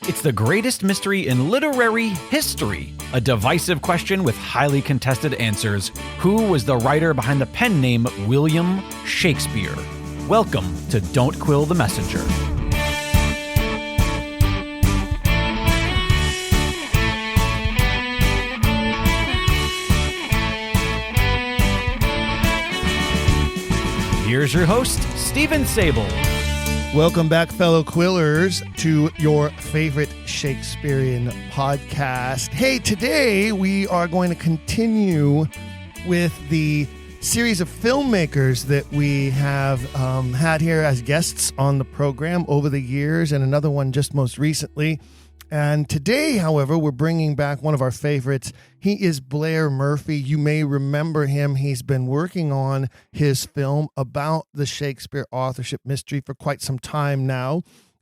It's the greatest mystery in literary history. A divisive question with highly contested answers. Who was the writer behind the pen name William Shakespeare? Welcome to Don't Quill the Messenger. Here's your host, Stephen Sable. Welcome back, fellow Quillers, to your favorite Shakespearean podcast. Hey, today we are going to continue with the series of filmmakers that we have had here as guests on the program over the years, and another one just most recently. And today, however, we're bringing back one of our favorites. He is Blair Murphy. You may remember him. He's been working on his film about the Shakespeare authorship mystery for quite some time now.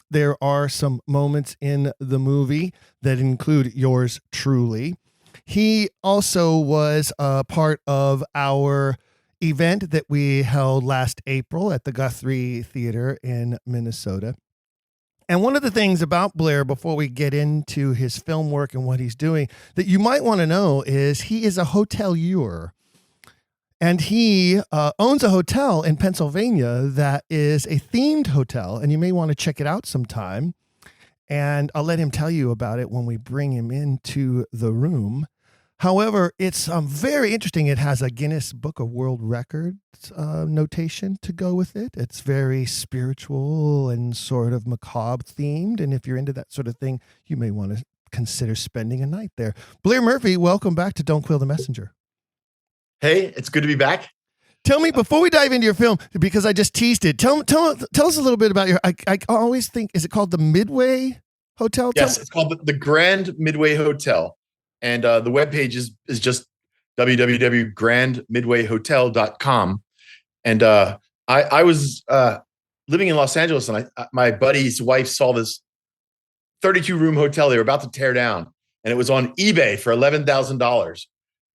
There are some moments in the movie that include yours truly. He also was a part of our event that we held last April at the Guthrie Theater in Minnesota. And one of the things about Blair, before we get into his film work and what he's doing, that you might want to know is he is a hotelier. And he owns a hotel in Pennsylvania that is a themed hotel. And you may want to check it out sometime. And I'll let him tell you about it when we bring him into the room. However, it's very interesting. It has a Guinness Book of World Records notation to go with it. It's very spiritual and sort of macabre themed. And if you're into that sort of thing, you may want to consider spending a night there. Blair Murphy, welcome back to Don't Quill the Messenger. Hey, it's good to be back. Tell me, before we dive into your film, because I just teased it, tell us a little bit about I always think, is it called the Midway Hotel? Yes, it's called the Grand Midway Hotel. And the webpage is just www.grandmidwayhotel.com. And I was living in Los Angeles, and my buddy's wife saw this 32-room hotel they were about to tear down. And it was on eBay for $11,000.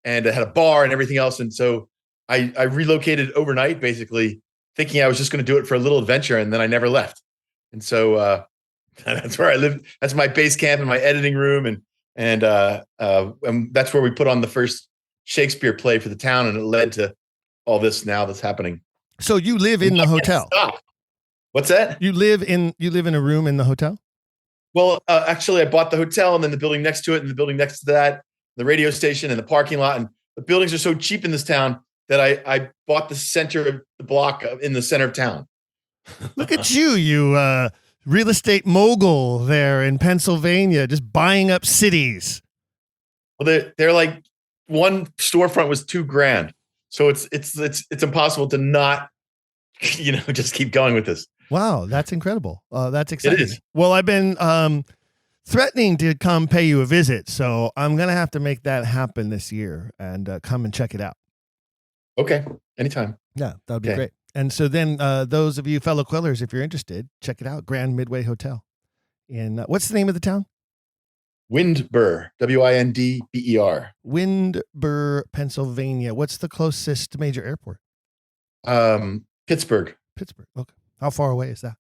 And it had a bar and everything else. And so I relocated overnight, basically, thinking I was just going to do it for a little adventure. And then I never left. And so that's where I live. That's my base camp and my editing room. And that's where we put on the first Shakespeare play for the town, and it led to all this now that's happening. So you live in the hotel. What's that? You live in a room in the hotel? Well, actually, I bought the hotel, and then the building next to it, and the building next to that, the radio station, and the parking lot. And the buildings are so cheap in this town that I bought the center of the block in the center of town. Look at you real estate mogul there in Pennsylvania, just buying up cities. Well, they're like, one storefront was $2,000, so it's impossible to not, just keep going with this. Wow, that's incredible. That's exciting. It is. Well, I've been threatening to come pay you a visit, so I'm gonna have to make that happen this year and come and check it out. Okay, anytime. Yeah, that would be great. And so then those of you fellow Quillers, if you're interested, check it out. Grand Midway Hotel. In what's the name of the town? Windber, Windber. Windber, Pennsylvania. What's the closest major airport? Pittsburgh. Pittsburgh. Okay. How far away is that?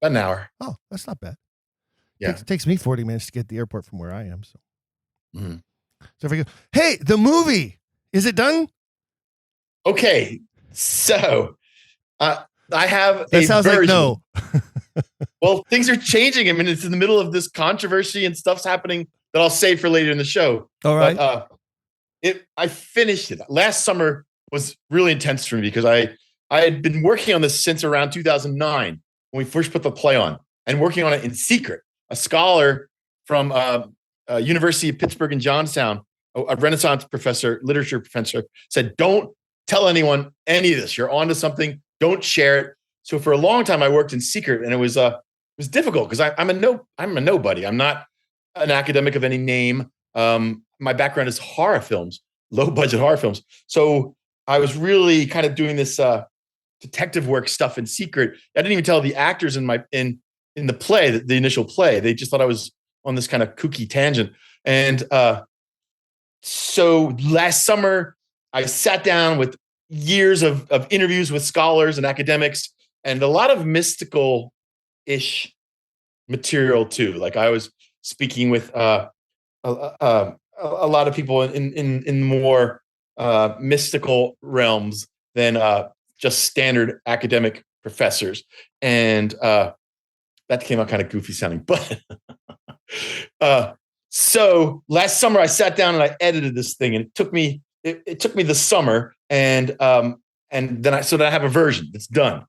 About an hour. Oh, that's not bad. Yeah. It takes me 40 minutes to get to the airport from where I am. So, Mm-hmm. if I go, hey, the movie, is it done? Okay. So I have that sounds version. like no. Well, things are changing. I mean, it's in the middle of this controversy and stuff's happening that I'll save for later in the show. All right. But, I finished it. Last summer was really intense for me because I had been working on this since around 2009 when we first put the play on, and working on it in secret. A scholar from University of Pittsburgh in Johnstown, a Renaissance professor, literature professor, said, "Don't tell anyone any of this. You're onto something. Don't share it." So for a long time, I worked in secret, and it was difficult because I'm a nobody. I'm not an academic of any name. My background is horror films, low budget horror films. So I was really kind of doing this detective work stuff in secret. I didn't even tell the actors in the play, the initial play. They just thought I was on this kind of kooky tangent. And so last summer, I sat down with years of interviews with scholars and academics, and a lot of mystical-ish material too. Like I was speaking with a lot of people in more mystical realms than just standard academic professors, and that came out kind of goofy sounding. But so last summer I sat down and I edited this thing, and it took me the summer, and then I have a version that's done,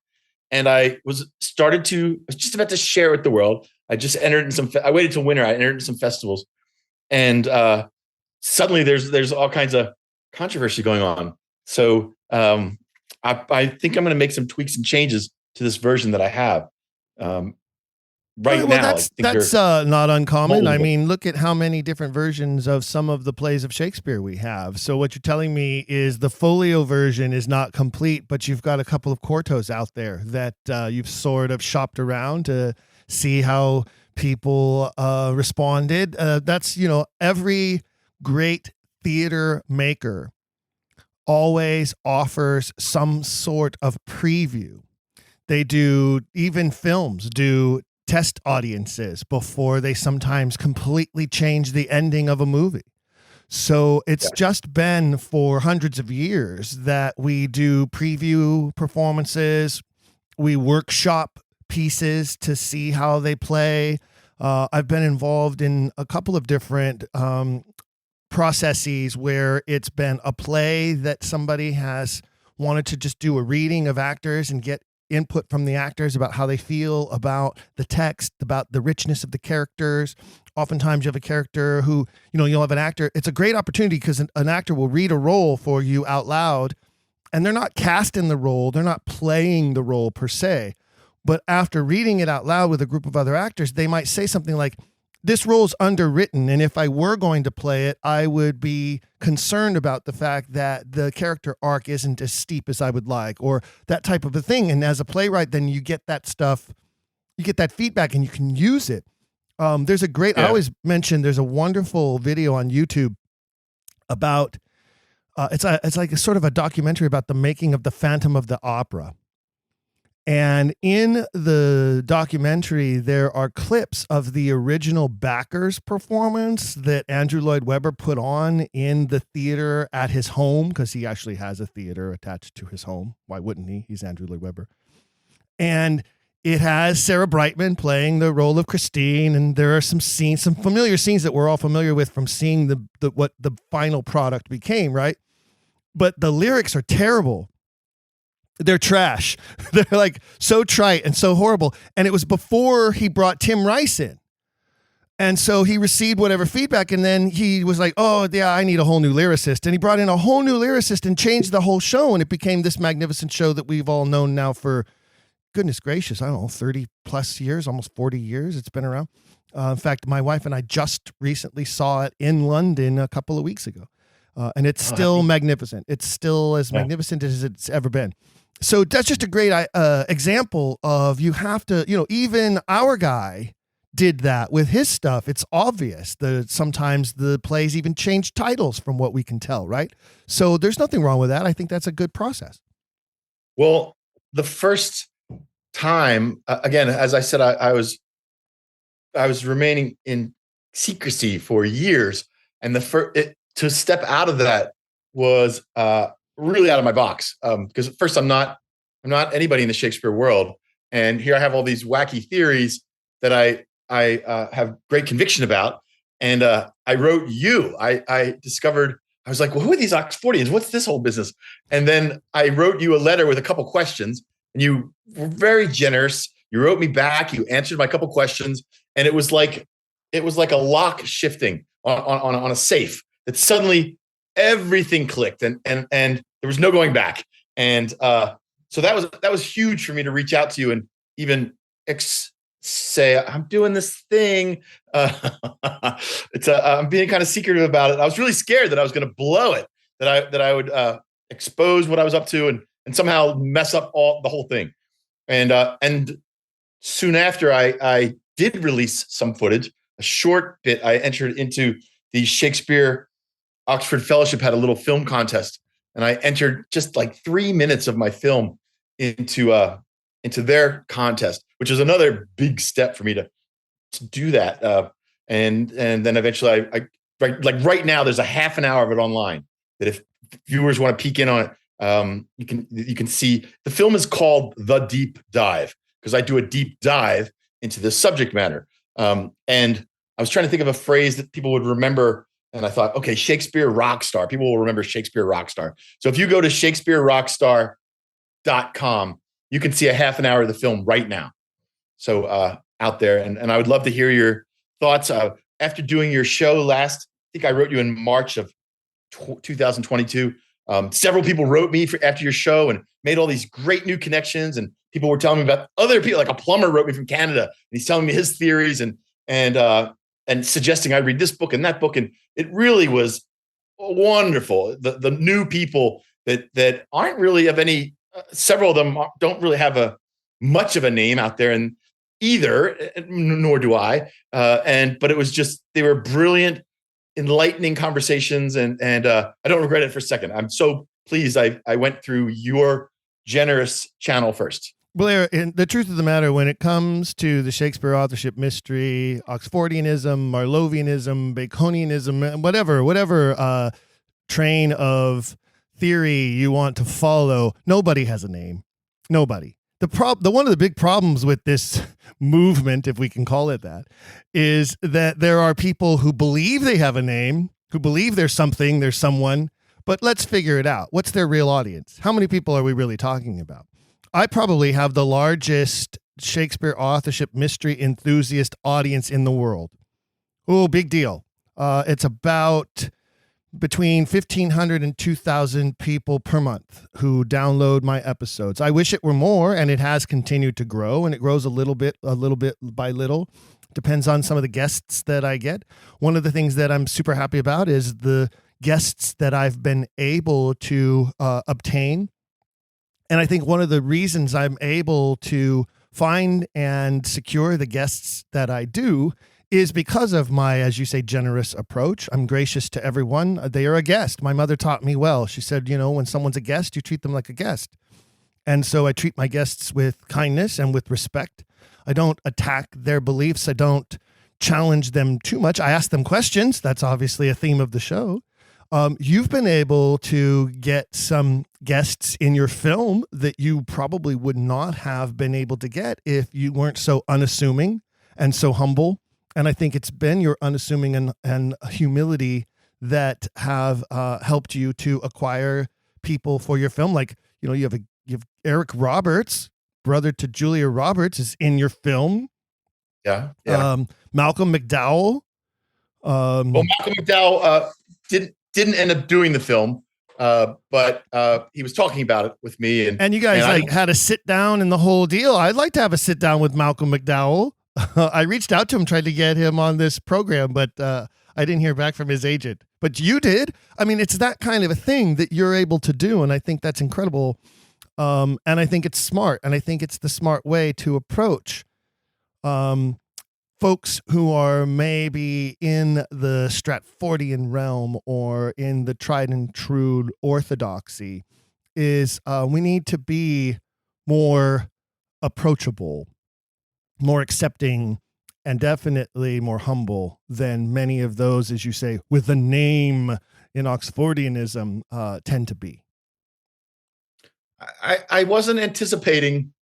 and I was just about to share it with the world. I just entered in some. I waited till winter. I entered in some festivals, and suddenly there's all kinds of controversy going on. So I think I'm going to make some tweaks and changes to this version that I have right now. That's not uncommon. Moldable. I mean, look at how many different versions of some of the plays of Shakespeare we have. So what you're telling me is the folio version is not complete, but you've got a couple of quartos out there that you've sort of shopped around to see how people responded. That's, every great theater maker always offers some sort of preview. They do, even films do test audiences before they sometimes completely change the ending of a movie. So it's just been for hundreds of years that we do preview performances. We workshop pieces to see how they play. I've been involved in a couple of different processes where it's been a play that somebody has wanted to just do a reading of actors and get input from the actors about how they feel about the text, about the richness of the characters. Oftentimes you have a character who, you'll have an actor. It's a great opportunity because an actor will read a role for you out loud, and they're not cast in the role. They're not playing the role per se. But after reading it out loud with a group of other actors, they might say something like, this role is underwritten, and if I were going to play it, I would be concerned about the fact that the character arc isn't as steep as I would like, or that type of a thing. And as a playwright, then you get that stuff, you get that feedback, and you can use it. There's a great, I always mention, there's a wonderful video on YouTube about, it's like a sort of a documentary about the making of the Phantom of the Opera. And in the documentary, there are clips of the original backers performance that Andrew Lloyd Webber put on in the theater at his home, because he actually has a theater attached to his home. Why wouldn't he? He's Andrew Lloyd Webber. And it has Sarah Brightman playing the role of Christine, and there are some scenes, some familiar scenes that we're all familiar with from seeing what the final product became, right? But the lyrics are terrible. They're trash. They're like so trite and so horrible. And it was before he brought Tim Rice in. And so he received whatever feedback, and then he was like, oh, yeah, I need a whole new lyricist. And he brought in a whole new lyricist and changed the whole show, and it became this magnificent show that we've all known now for, goodness gracious, I don't know, 30 plus years, almost 40 years it's been around. In fact, my wife and I just recently saw it in London a couple of weeks ago. And it's still magnificent. It's still as magnificent as it's ever been. So that's just a great example of, you have to, even our guy did that with his stuff. It's obvious that sometimes the plays even change titles from what we can tell, right? So there's nothing wrong with that. I think that's a good process. Well, the first time, again, as I said, I was remaining in secrecy for years, and to step out of that was really out of my box, because at first I'm not anybody in the Shakespeare world, and here I have all these wacky theories that I have great conviction about, and I wrote you. I discovered, I was like, well, who are these Oxfordians? What's this whole business? And then I wrote you a letter with a couple questions, and you were very generous. You wrote me back. You answered my couple questions, and it was like a lock shifting on a safe, that suddenly everything clicked, and there was no going back. And so that was huge for me to reach out to you and even say, I'm doing this thing. I'm being kind of secretive about it. I was really scared that I was going to blow it, that I would expose what I was up to and somehow mess up the whole thing. And soon after, I did release some footage, a short bit. I entered into the Shakespeare Oxford Fellowship, had a little film contest, and I entered just like 3 minutes of my film into their contest, which is another big step for me to do that. and then eventually I right now there's a half an hour of it online that if viewers want to peek in on it, you can see. The film is called The Deep Dive because I do a deep dive into this subject matter. And I was trying to think of a phrase that people would remember. And I thought, okay, Shakespeare rock star. People will remember Shakespeare rock star. So if you go to shakespearerockstar.com, you can see a half an hour of the film right now. So out there. And I would love to hear your thoughts. After doing your show last, I think I wrote you in March of 2022. Several people wrote me after your show and made all these great new connections. And people were telling me about other people, like a plumber wrote me from Canada, and he's telling me his theories and suggesting I read this book and that book. And it really was wonderful. The new people that aren't really of any, several of them don't really have much of a name out there and either, nor do I. But it was just, they were brilliant, enlightening conversations. And I don't regret it for a second. I'm so pleased I went through your generous channel first. Blair, in the truth of the matter, when it comes to the Shakespeare authorship mystery, Oxfordianism, Marlovianism, Baconianism, whatever train of theory you want to follow, nobody has a name. Nobody. One of the big problems with this movement, if we can call it that, is that there are people who believe they have a name, who believe there's something, there's someone, but let's figure it out. What's their real audience? How many people are we really talking about? I probably have the largest Shakespeare authorship mystery enthusiast audience in the world. Oh, big deal. It's about between 1,500 and 2,000 people per month who download my episodes. I wish it were more, and it has continued to grow, and it grows a little bit by little. Depends on some of the guests that I get. One of the things that I'm super happy about is the guests that I've been able to obtain. And I think one of the reasons I'm able to find and secure the guests that I do is because of my, as you say, generous approach. I'm gracious to everyone. They are a guest. My mother taught me well. She said, when someone's a guest, you treat them like a guest. And so I treat my guests with kindness and with respect. I don't attack their beliefs. I don't challenge them too much. I ask them questions. That's obviously a theme of the show. You've been able to get some guests in your film that you probably would not have been able to get if you weren't so unassuming and so humble. And I think it's been your unassuming and humility that have helped you to acquire people for your film. Like, you have Eric Roberts, brother to Julia Roberts, is in your film. Yeah. Malcolm McDowell. Malcolm McDowell didn't end up doing the film, but he was talking about it with me. And you guys had a sit down and the whole deal. I'd like to have a sit down with Malcolm McDowell. I reached out to him, tried to get him on this program, but I didn't hear back from his agent. But you did. I mean, it's that kind of a thing that you're able to do, and I think that's incredible. And I think it's smart, and I think it's the smart way to approach folks who are maybe in the Stratfordian realm or in the tried and true orthodoxy. Is we need to be more approachable, more accepting, and definitely more humble than many of those, as you say, with a name in Oxfordianism tend to be. I wasn't anticipating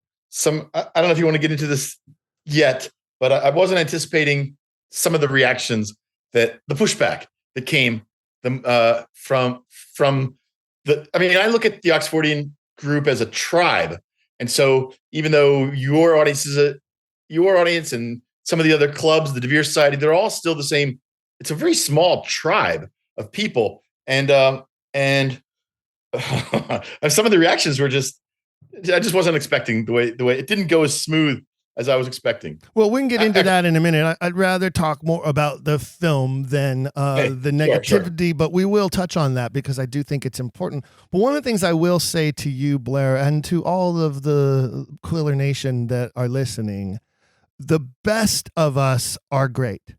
I don't know if you want to get into this yet, but I wasn't anticipating some of the reactions the pushback that came from I look at the Oxfordian group as a tribe. And so even though your audience is your audience and some of the other clubs, the De Vere Society, they're all still the same. It's a very small tribe of people. And some of the reactions were I just wasn't expecting the way it didn't go as smooth as I was expecting. Well, we can get into that in a minute. I'd rather talk more about the film than the negativity, sure. But we will touch on that because I do think it's important. But one of the things I will say to you, Blair, and to all of the Quiller Nation that are listening, the best of us are great.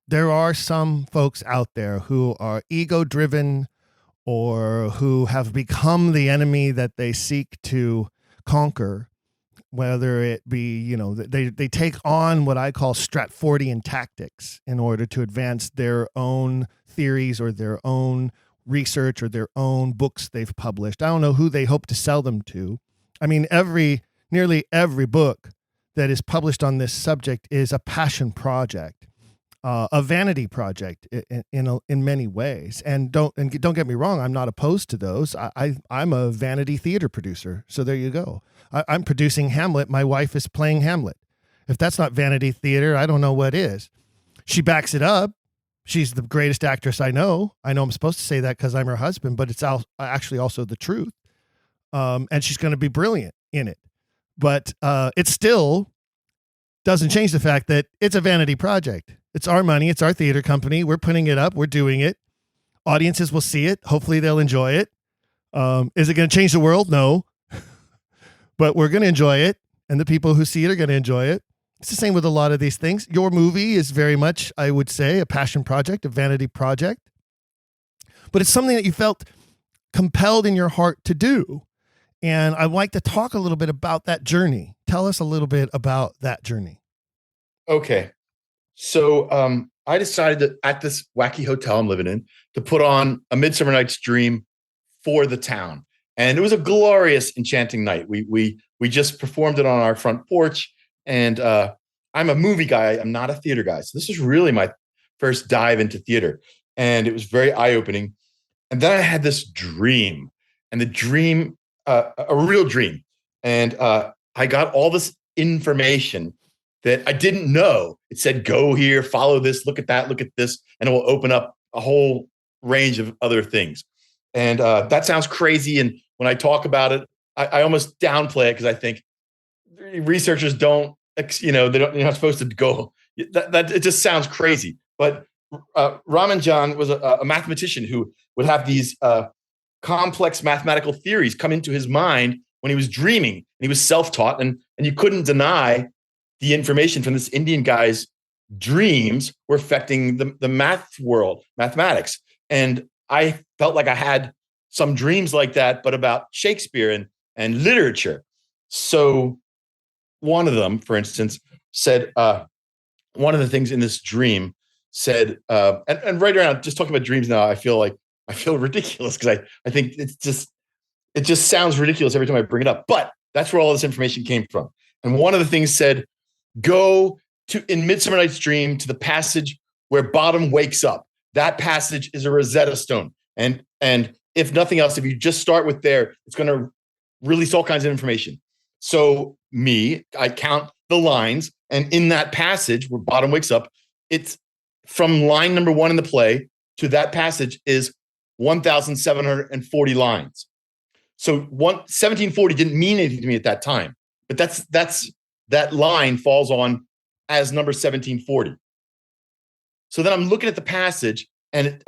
There are some folks out there who are ego-driven or who have become the enemy that they seek to conquer. whether it be, they take on what I call Stratfordian tactics in order to advance their own theories or their own research or their own books they've published. I don't know who they hope to sell them to. I mean, nearly every book that is published on this subject is a passion project, a vanity project in many ways. And don't get me wrong, I'm not opposed to those. I'm a vanity theater producer, so there you go. I'm producing Hamlet. My wife is playing Hamlet. If that's not vanity theater, I don't know what is. She backs it up. She's the greatest actress I know. I know I'm supposed to say that because I'm her husband, but it's actually also the truth. And she's going to be brilliant in it. But it still doesn't change the fact that it's a vanity project. It's our money. It's our theater company. We're putting it up. We're doing it. Audiences will see it. Hopefully they'll enjoy it. Is it going to change the world? No. But we're going to enjoy it. And the people who see it are going to enjoy it. It's the same with a lot of these things. Your movie is very much, I would say, a passion project, a vanity project. But it's something that you felt compelled in your heart to do. And I'd like to talk a little bit about that journey. Tell us a little bit about that journey. Okay. So I decided that at this wacky hotel I'm living in to put on A Midsummer Night's Dream for the town. And it was a glorious, enchanting night. We just performed it on our front porch. And I'm a movie guy. I'm not a theater guy. So this was really my first dive into theater. And it was very eye-opening. And then I had this dream. And the dream, a real dream. And I got all this information that I didn't know. It said, go here, follow this, look at that, look at this, and it will open up a whole range of other things. And that sounds crazy. And when I talk about it, I almost downplay it because I think researchers don't, they're not supposed to go. That it just sounds crazy. But Ramanujan was a mathematician who would have these complex mathematical theories come into his mind when he was dreaming. And he was self-taught, and you couldn't deny the information from this Indian guy's dreams were affecting the math world, mathematics. And I felt like I had some dreams like that, but about Shakespeare and literature. So one of them, for instance, said, one of the things in this dream said, and right around just talking about dreams now, I feel ridiculous because I think it just sounds ridiculous every time I bring it up. But that's where all this information came from. And one of the things said, go in Midsummer Night's Dream to the passage where Bottom wakes up. That passage is a Rosetta Stone. And if nothing else, if you just start with there, it's going to release all kinds of information. So I count the lines, and in that passage where Bottom wakes up, it's from line number 1 in the play to that passage is 1,740 lines. So 1740 didn't mean anything to me at that time, but that line falls on as number 1740. So then I'm looking at the passage, and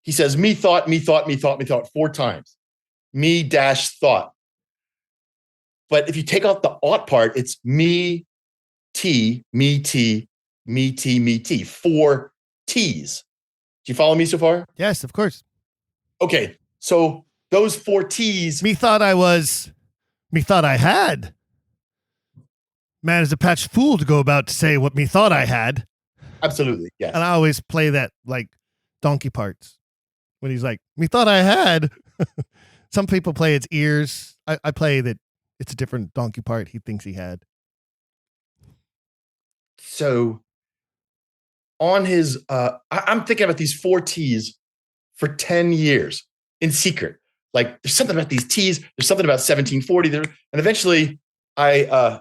he says, me thought 4 times. Me dash thought. But if you take out the ought part, it's me, T, me, T, me, T, me, T. 4 T's. Do you follow me so far? Yes, of course. Okay. So those 4 T's. Me thought I had. Man is a patched fool to go about to say what me thought I had. Absolutely. Yes. And I always play that like donkey parts when he's like, me thought I had. Some people play its ears. I play that it's a different donkey part he thinks he had. So on his, I'm thinking about these 4 T's for 10 years in secret. Like there's something about these T's. There's something about 1740 there. And eventually I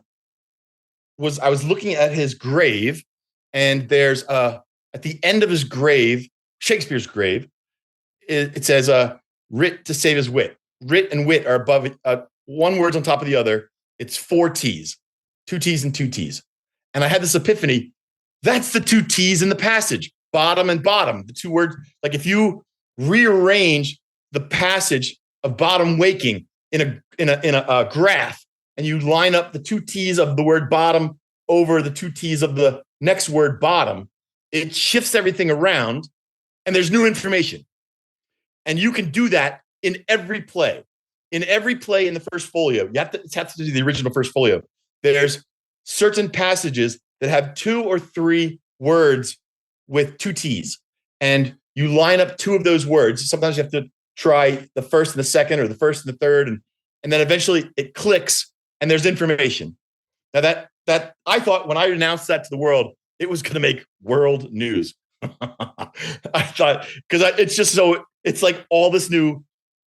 was looking at his grave, and there's at the end of his grave, Shakespeare's grave, it says writ to save his wit. Writ and wit are above one word's on top of the other. It's 4 T's, 2 T's and 2 T's. And I had this epiphany. That's the 2 T's in the passage, bottom and bottom, the 2 words. Like if you rearrange the passage of Bottom waking in a graph, and you line up the 2 T's of the word bottom over the 2 T's of the next word bottom, it shifts everything around, and there's new information. And you can do that in every play. In every play in the first folio. You have to do the original first folio. there's certain passages that have 2 or 3 words with 2 T's. And you line up 2 of those words. Sometimes you have to try the first and the second, or the first and the third. And then eventually it clicks and there's information. Now that I thought when I announced that to the world, it was going to make world news. I thought, because it's just so, it's like all this new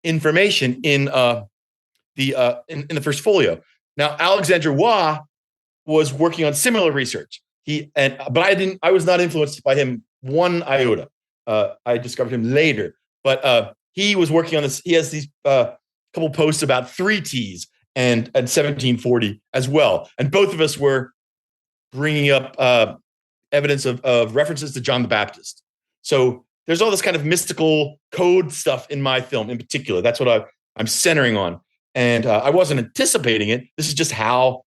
information in the first folio. Now, Alexandre Waugh was working on similar research. But I was not influenced by him one iota. I discovered him later, but he was working on this. He has these couple posts about 3 T's and 1740 as well. And both of us were bringing up evidence of references to John the Baptist. So there's all this kind of mystical code stuff in my film in particular. That's what I'm centering on. And I wasn't anticipating it. This is just how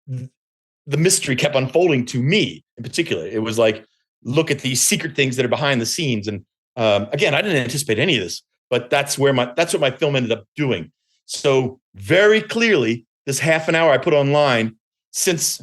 the mystery kept unfolding to me in particular. It was like, look at these secret things that are behind the scenes. And again, I didn't anticipate any of this, but that's what my film ended up doing. So very clearly, this half an hour I put online, since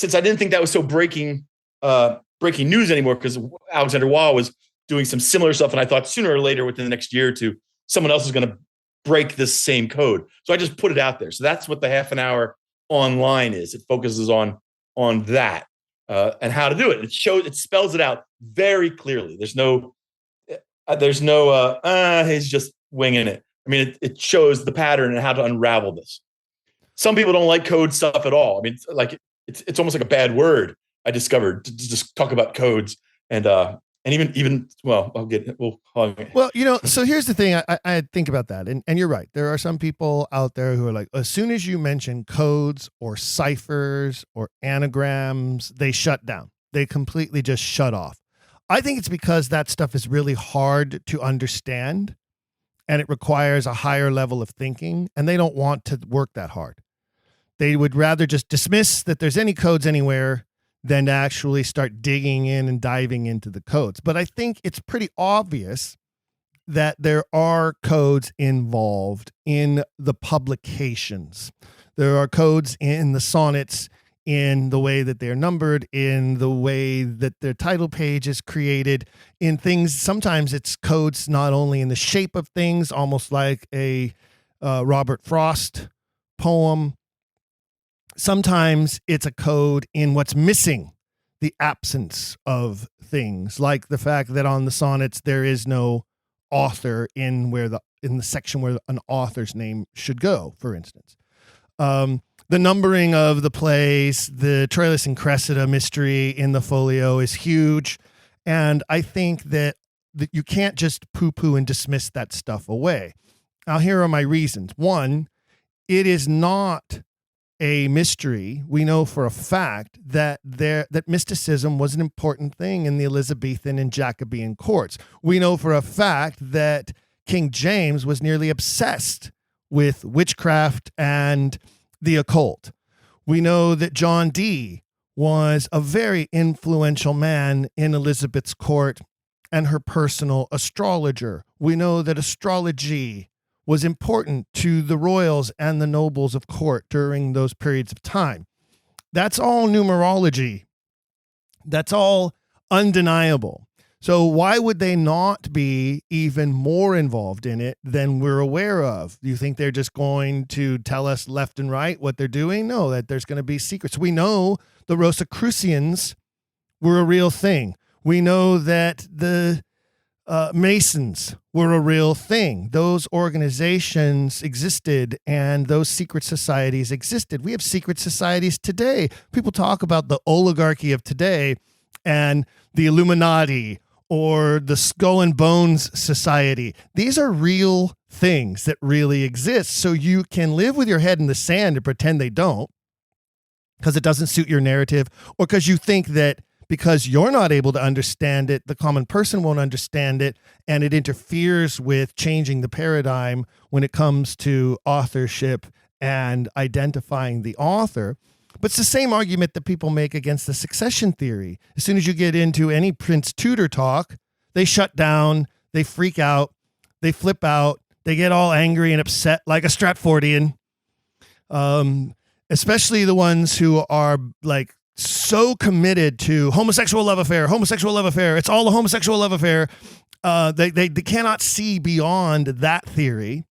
I didn't think that was so breaking news anymore, because Alexandre Waugh was doing some similar stuff, and I thought sooner or later, within the next year or two, someone else is going to break this same code. So I just put it out there. So that's what the half an hour online is. It focuses on that and how to do it. It spells it out very clearly. There's no he's just winging it. I mean, it shows the pattern and how to unravel this. Some people don't like code stuff at all. I mean, it's almost like a bad word, I discovered, to just talk about codes. And even well, so here's the thing. I think about that, and you're right. There are some people out there who are like, as soon as you mention codes or ciphers or anagrams, they shut down. They completely just shut off. I think it's because that stuff is really hard to understand, and it requires a higher level of thinking, and they don't want to work that hard. They would rather just dismiss that there's any codes anywhere than to actually start digging in and diving into the codes. But I think it's pretty obvious that there are codes involved in the publications. There are codes in the sonnets, in the way that they're numbered, in the way that their title page is created, in things. Sometimes it's codes not only in the shape of things, almost like a Robert Frost poem. Sometimes it's a code in what's missing, the absence of things, like the fact that on the sonnets there is no author in the section where an author's name should go, for instance. The numbering of the plays, the Troilus and Cressida mystery in the folio is huge, and I think that you can't just poo-poo and dismiss that stuff away. Now, here are my reasons. One, it is not a mystery. We know for a fact that mysticism was an important thing in the Elizabethan and Jacobean courts. We know for a fact that King James was nearly obsessed with witchcraft and the occult. We know that John Dee was a very influential man in Elizabeth's court and her personal astrologer. We know that astrology was important to the royals and the nobles of court during those periods of time. That's all numerology. That's all undeniable. So why would they not be even more involved in it than we're aware of? Do you think they're just going to tell us left and right what they're doing? No, that there's going to be secrets. We know the Rosicrucians were a real thing. We know that the Masons were a real thing. Those organizations existed, and those secret societies existed. We have secret societies today. People talk about the oligarchy of today and the Illuminati or the Skull and Bones Society. These are real things that really exist. So you can live with your head in the sand and pretend they don't, because it doesn't suit your narrative, or because you think that because you're not able to understand it, the common person won't understand it, and it interferes with changing the paradigm when it comes to authorship and identifying the author. But it's the same argument that people make against the succession theory. As soon as you get into any Prince Tudor talk, they shut down, they freak out, they flip out, they get all angry and upset like a Stratfordian. especially the ones who are like so committed to homosexual love affair. It's all a homosexual love affair. They cannot see beyond that theory.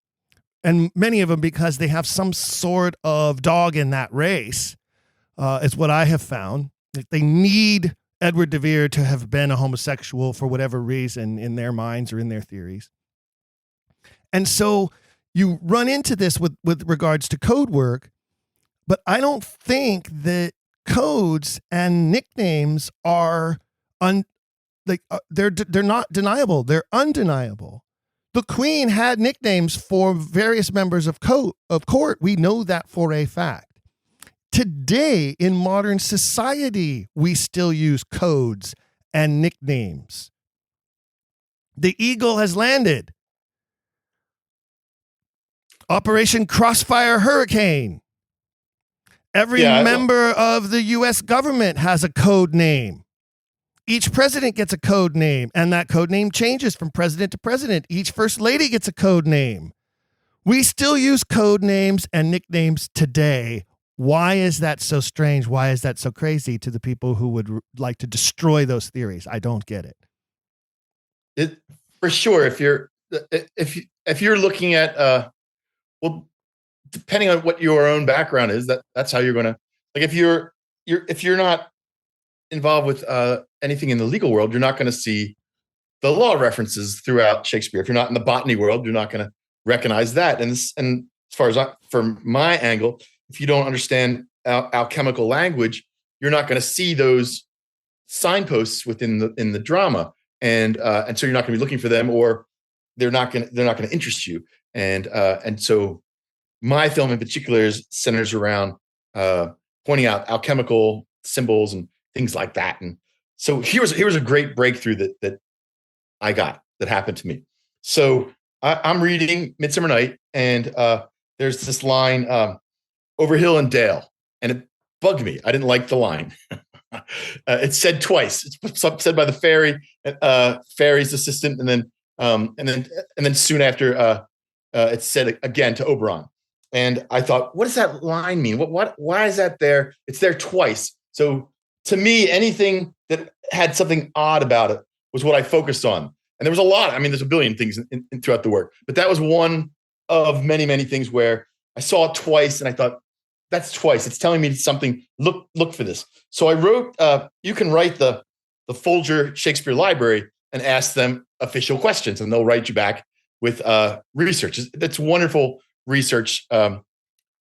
And many of them, because they have some sort of dog in that race, is what I have found. They need Edward de Vere to have been a homosexual for whatever reason in their minds or in their theories. And so you run into this with regards to code work, but I don't think that codes and nicknames are they're not deniable. They're undeniable. The Queen had nicknames for various members of court. We know that for a fact. Today, in modern society, we still use codes and nicknames. The Eagle has landed. Operation Crossfire Hurricane. Every member of the U.S. government has a code name. Each president gets a code name, and that code name changes from president to president. Each first lady gets a code name. We still use code names and nicknames today. Why is that so strange? Why is that so crazy to the people who would like to destroy those theories? I don't get it. For sure, if you're looking at depending on what your own background is, that's how you're going to, like, if you're not involved with anything in the legal world, you're not going to see the law references throughout Shakespeare. If you're not in the botany world, you're not going to recognize that. And as far as from my angle, if you don't understand alchemical language, you're not going to see those signposts in the drama, and so you're not going to be looking for them, or they're not going to interest you. And so my film in particular centers around pointing out alchemical symbols and things like that. And so here's a great breakthrough that I got, that happened to me. So I'm reading Midsummer Night, and there's this line, over hill and dale, and it bugged me. I didn't like the line. It's said twice. It's said by the fairy's assistant, and then soon after, it's said again to Oberon. And I thought, what does that line mean? Why is that there? It's there twice. So to me, anything that had something odd about it was what I focused on. And there was a lot. I mean, there's a billion things throughout the work, but that was one of many, many things where I saw it twice, and I thought, that's twice. It's telling me something. Look for this. So I wrote, you can write the Folger Shakespeare Library and ask them official questions, and they'll write you back with research. It's wonderful research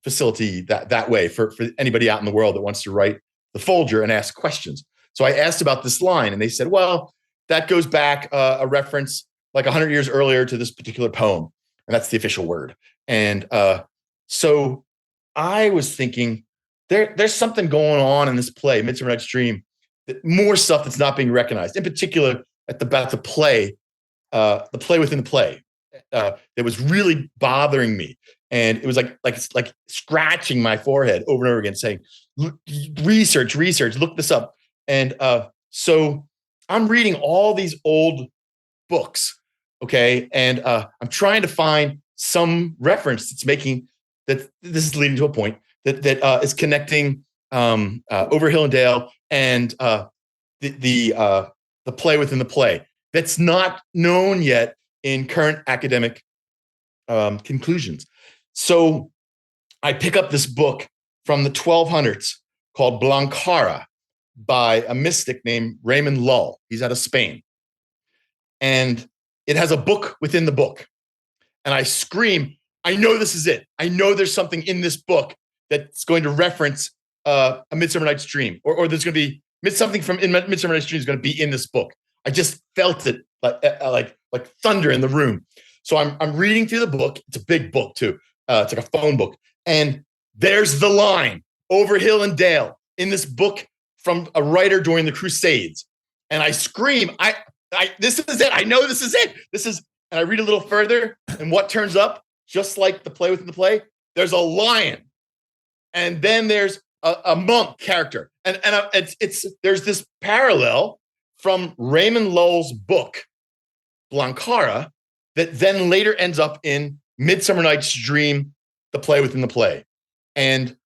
facility that way for anybody out in the world that wants to write the Folger and ask questions. So I asked about this line, and they said, well, that goes back a reference like 100 years earlier to this particular poem, and that's the official word. And so I was thinking, there's something going on in this play, Midsummer Night's Dream, more stuff that's not being recognized. In particular, about the play within the play, that was really bothering me, and it was like scratching my forehead over and over again, saying, research, look this up. And so I'm reading all these old books, okay, and I'm trying to find some reference that's making that this is leading to a point that is connecting Over Hill and Dale and the play within the play that's not known yet in current academic conclusions. So I pick up this book from the 1200s called Blancara by a mystic named Raymond Lull. He's out of Spain. And it has a book within the book. And I scream, I know this is it. I know there's something in this book that's going to reference A Midsummer Night's Dream, or there's going to be something from Midsummer Night's Dream is going to be in this book. I just felt it like thunder in the room. So I'm reading through the book. It's a big book too. It's like a phone book, and there's the line Over Hill and Dale in this book from a writer during the Crusades, and I scream, I this is it. I know this is it. And I read a little further, and what turns up? Just like the play within the play, there's a lion, and then there's a monk character, and there's this parallel from Raymond Lull's book Blancara that then later ends up in Midsummer Night's Dream, the play within the play, and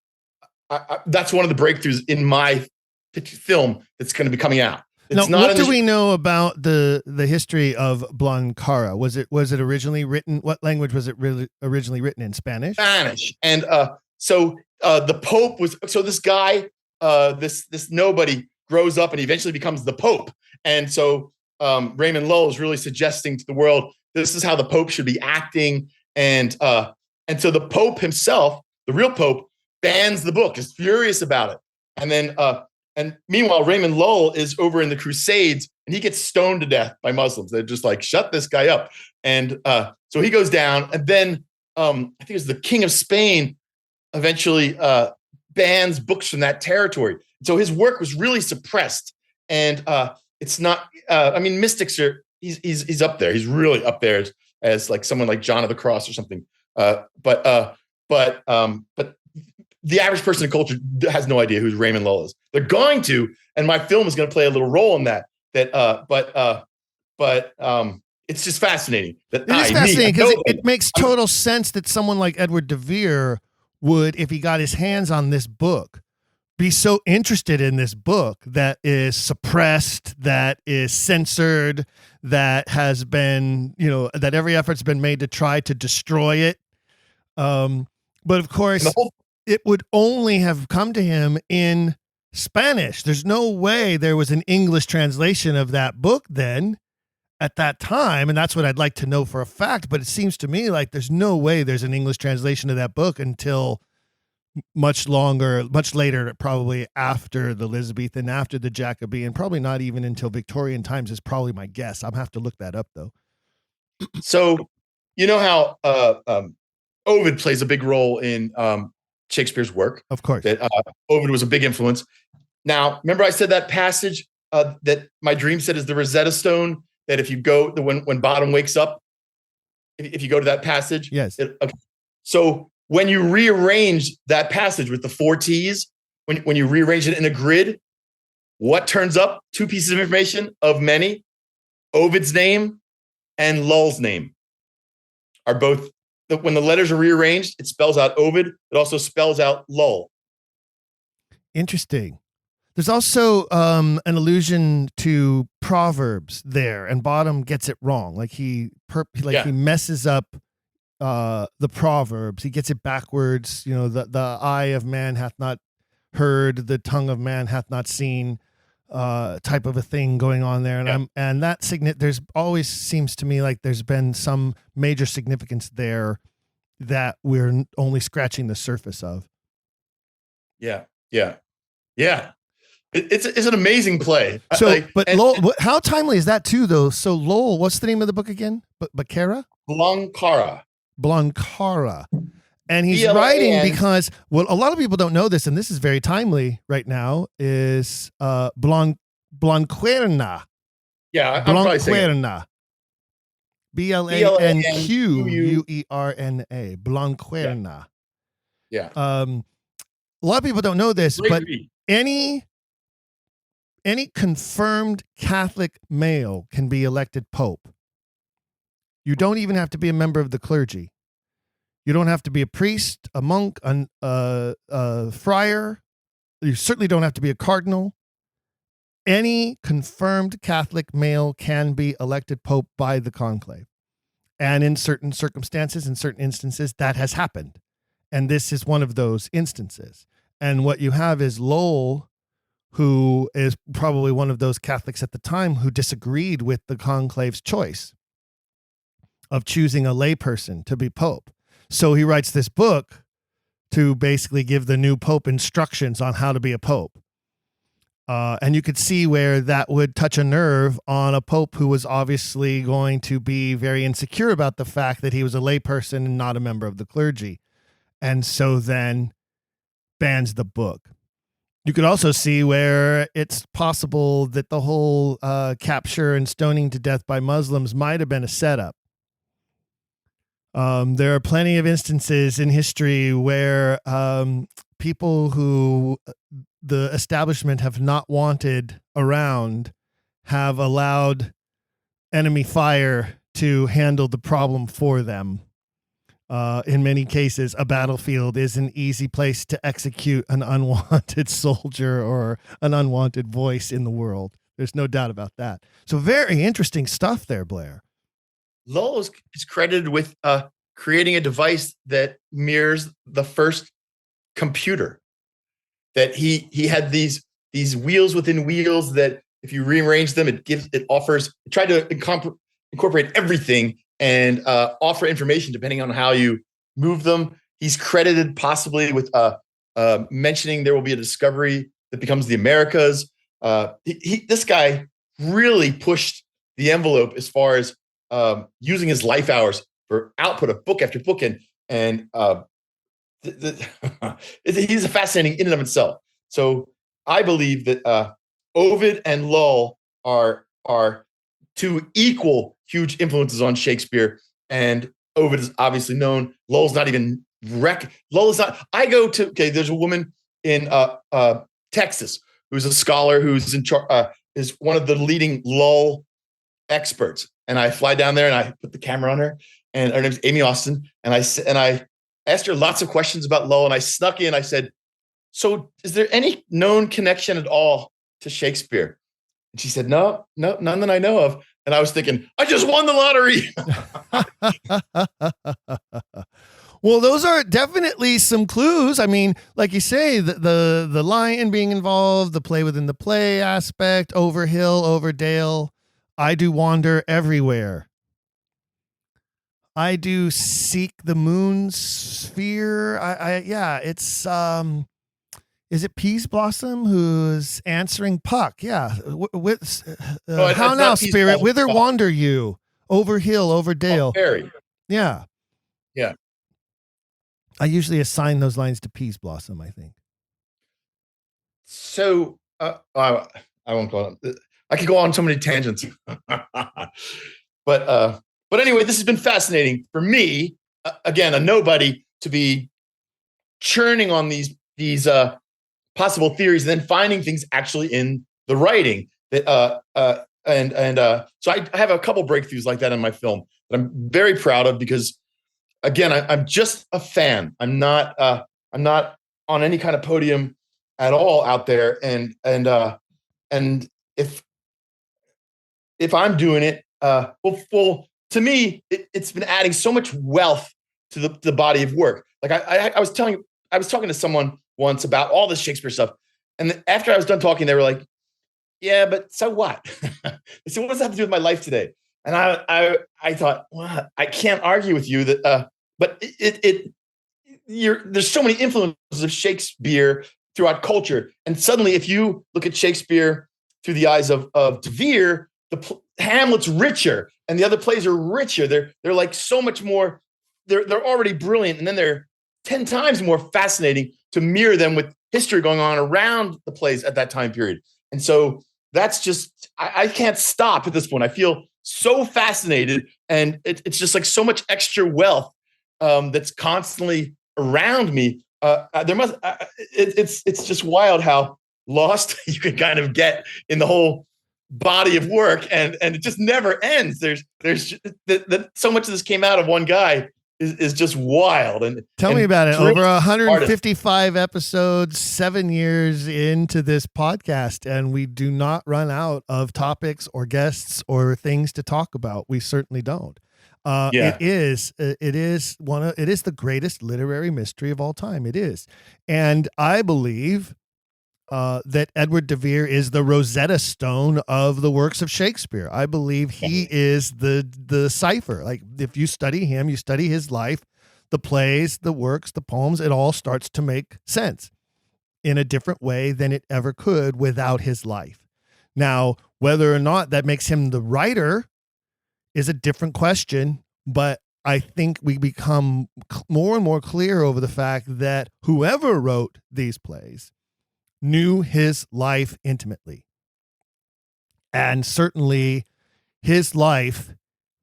that's one of the breakthroughs in my film that's going to be coming out. Now, what do we know about the history of Blancara? Was it originally written? What language was it really originally written in? Spanish. Spanish, and so the Pope was. So this guy, this nobody, grows up and eventually becomes the Pope. And so Raymond Lull is really suggesting to the world this is how the Pope should be acting. And so the Pope himself, the real Pope, bans the book, is furious about it. And then and meanwhile, Raymond Lull is over in the Crusades and he gets stoned to death by Muslims. They're just like, shut this guy up. And so he goes down. And then I think it was the King of Spain eventually bans books from that territory. So his work was really suppressed. And it's not, I mean, mystics are, he's up there. He's really up there as like someone like John of the Cross or something. But the average person in culture has no idea who Raymond Lull is. They're going to, and my film is going to play a little role in that. But it's just fascinating. It is fascinating because it makes total sense that someone like Edward de Vere would, if he got his hands on this book, be so interested in this book that is suppressed, that is censored, that has been, that every effort's been made to try to destroy it. But of course, it would only have come to him in Spanish. There's no way there was an English translation of that book then at that time. And that's what I'd like to know for a fact. But it seems to me like there's no way there's an English translation of that book until much later, probably after the Elizabethan, after the Jacobean, probably not even until Victorian times is probably my guess. I'll have to look that up though. So, you know how Ovid plays a big role in Shakespeare's work. Of course. That Ovid was a big influence. Now, remember I said that passage that my dream said is the Rosetta Stone, that if you go, when Bottom wakes up, if you go to that passage. Yes. Okay. So when you rearrange that passage with the 4 T's, when you rearrange it in a grid, what turns up? 2 pieces of information of many. Ovid's name and Lull's name are both. When the letters are rearranged, it spells out Ovid. It also spells out Lull. Interesting. There's also an allusion to Proverbs there, and Bottom gets it wrong. Like he messes up the Proverbs. He gets it backwards. The eye of man hath not heard, the tongue of man hath not seen, type of a thing going on there. And there's always seems to me like there's been some major significance there that we're only scratching the surface of. Yeah. It's an amazing play. So, Lowell, how timely is that too, though? So Lowell, what's the name of the book again? Blancara? Blancara. And he's writing because, well, a lot of people don't know this, and this is very timely right now, is Blanquerna. Yeah, I'm probably saying it. Blanquerna. Blanquerna. Yeah. A lot of people don't know this, but any confirmed Catholic male can be elected pope. You don't even have to be a member of the clergy. You don't have to be a priest, a monk, a friar. You certainly don't have to be a cardinal. Any confirmed Catholic male can be elected pope by the conclave. And in certain circumstances, in certain instances, that has happened. And this is one of those instances. And what you have is Lowell, who is probably one of those Catholics at the time who disagreed with the conclave's choice of choosing a layperson to be pope. So he writes this book to basically give the new pope instructions on how to be a pope. And you could see where that would touch a nerve on a pope who was obviously going to be very insecure about the fact that he was a layperson and not a member of the clergy. And so then bans the book. You could also see where it's possible that the whole capture and stoning to death by Muslims might have been a setup. There are plenty of instances in history where people who the establishment have not wanted around have allowed enemy fire to handle the problem for them. In many cases, a battlefield is an easy place to execute an unwanted soldier or an unwanted voice in the world. There's no doubt about that. So very interesting stuff there, Blair. Lowell is credited with creating a device that mirrors the first computer. That he had these wheels within wheels that if you rearrange them, it tried to incorporate everything and offer information depending on how you move them. He's credited possibly with mentioning there will be a discovery that becomes the Americas. This guy really pushed the envelope as far as using his life hours for output of book after book, and he's a fascinating in and of himself. So I believe that Ovid and Lull are two equal huge influences on Shakespeare, and Ovid is obviously known. Lull's not even Lull is not. I go to there's a woman in Texas who's a scholar who's in is one of the leading Lull experts, and I fly down there and I put the camera on her, and her name's Amy Austin, and I asked her lots of questions about Lull, and I snuck in. I said, "So, is there any known connection at all to Shakespeare?" And she said, "No, none that I know of." And I was thinking, I just won the lottery. Well, those are definitely some clues. I mean, like you say, the lion being involved, the play within the play aspect, over hill, over dale. I do wander everywhere. I do seek the moon's sphere. It's is it Peas Blossom who's answering Puck? Yeah. How now, spirit? Whither wander you? Over hill, over dale. Yeah. Yeah. I usually assign those lines to Peas Blossom, I think. So I won't go on. I could go on so many tangents. But anyway, this has been fascinating for me. Again, a nobody to be churning on these possible theories and then finding things actually in the writing that so I have a couple breakthroughs like that in my film that I'm very proud of because again I'm just a fan. I'm not on any kind of podium at all out there, and if I'm doing it, well to me it's been adding so much wealth to the body of work. Like I was talking to someone once about all this Shakespeare stuff. And after I was done talking, they were like, yeah, but so what? They said, what does that have to do with my life today? And I thought, well, I can't argue with you that, but there's so many influences of Shakespeare throughout culture. And suddenly if you look at Shakespeare through the eyes of De Vere, Hamlet's richer and the other plays are richer. They're like so much more, they're already brilliant. And then they're 10 times more fascinating to mirror them with history going on around the plays at that time period. And so that's just, I can't stop at this point. I feel so fascinated, and it's just like so much extra wealth that's constantly around me. It's just wild how lost you can kind of get in the whole body of work, and it just never ends. There's so much of this came out of one guy. Is just wild. And tell me about it. Over 155 episodes, 7 years into this podcast, and we do not run out of topics or guests or things to talk about. We certainly don't. It is the greatest literary mystery of all time. It is. And I believe that Edward de Vere is the Rosetta Stone of the works of Shakespeare. I believe he is the cipher. Like if you study him, you study his life, the plays, the works, the poems, it all starts to make sense in a different way than it ever could without his life. Now, whether or not that makes him the writer is a different question, but I think we become more and more clear over the fact that whoever wrote these plays knew his life intimately. And certainly his life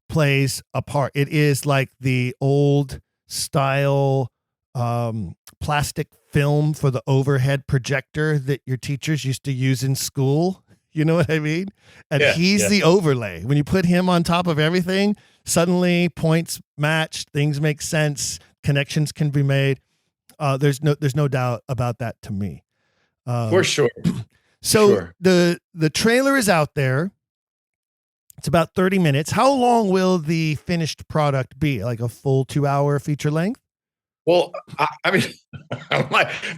plays a part. It is like the old style plastic film for the overhead projector that your teachers used to use in school. You know what I mean? And he's the overlay. When you put him on top of everything, Suddenly points match, things make sense, connections can be made. There's no doubt about that to me. For sure. So Sure. the trailer is out there. It's about 30 minutes. How long will the finished product be? Like a full 2-hour feature length? Well, I mean,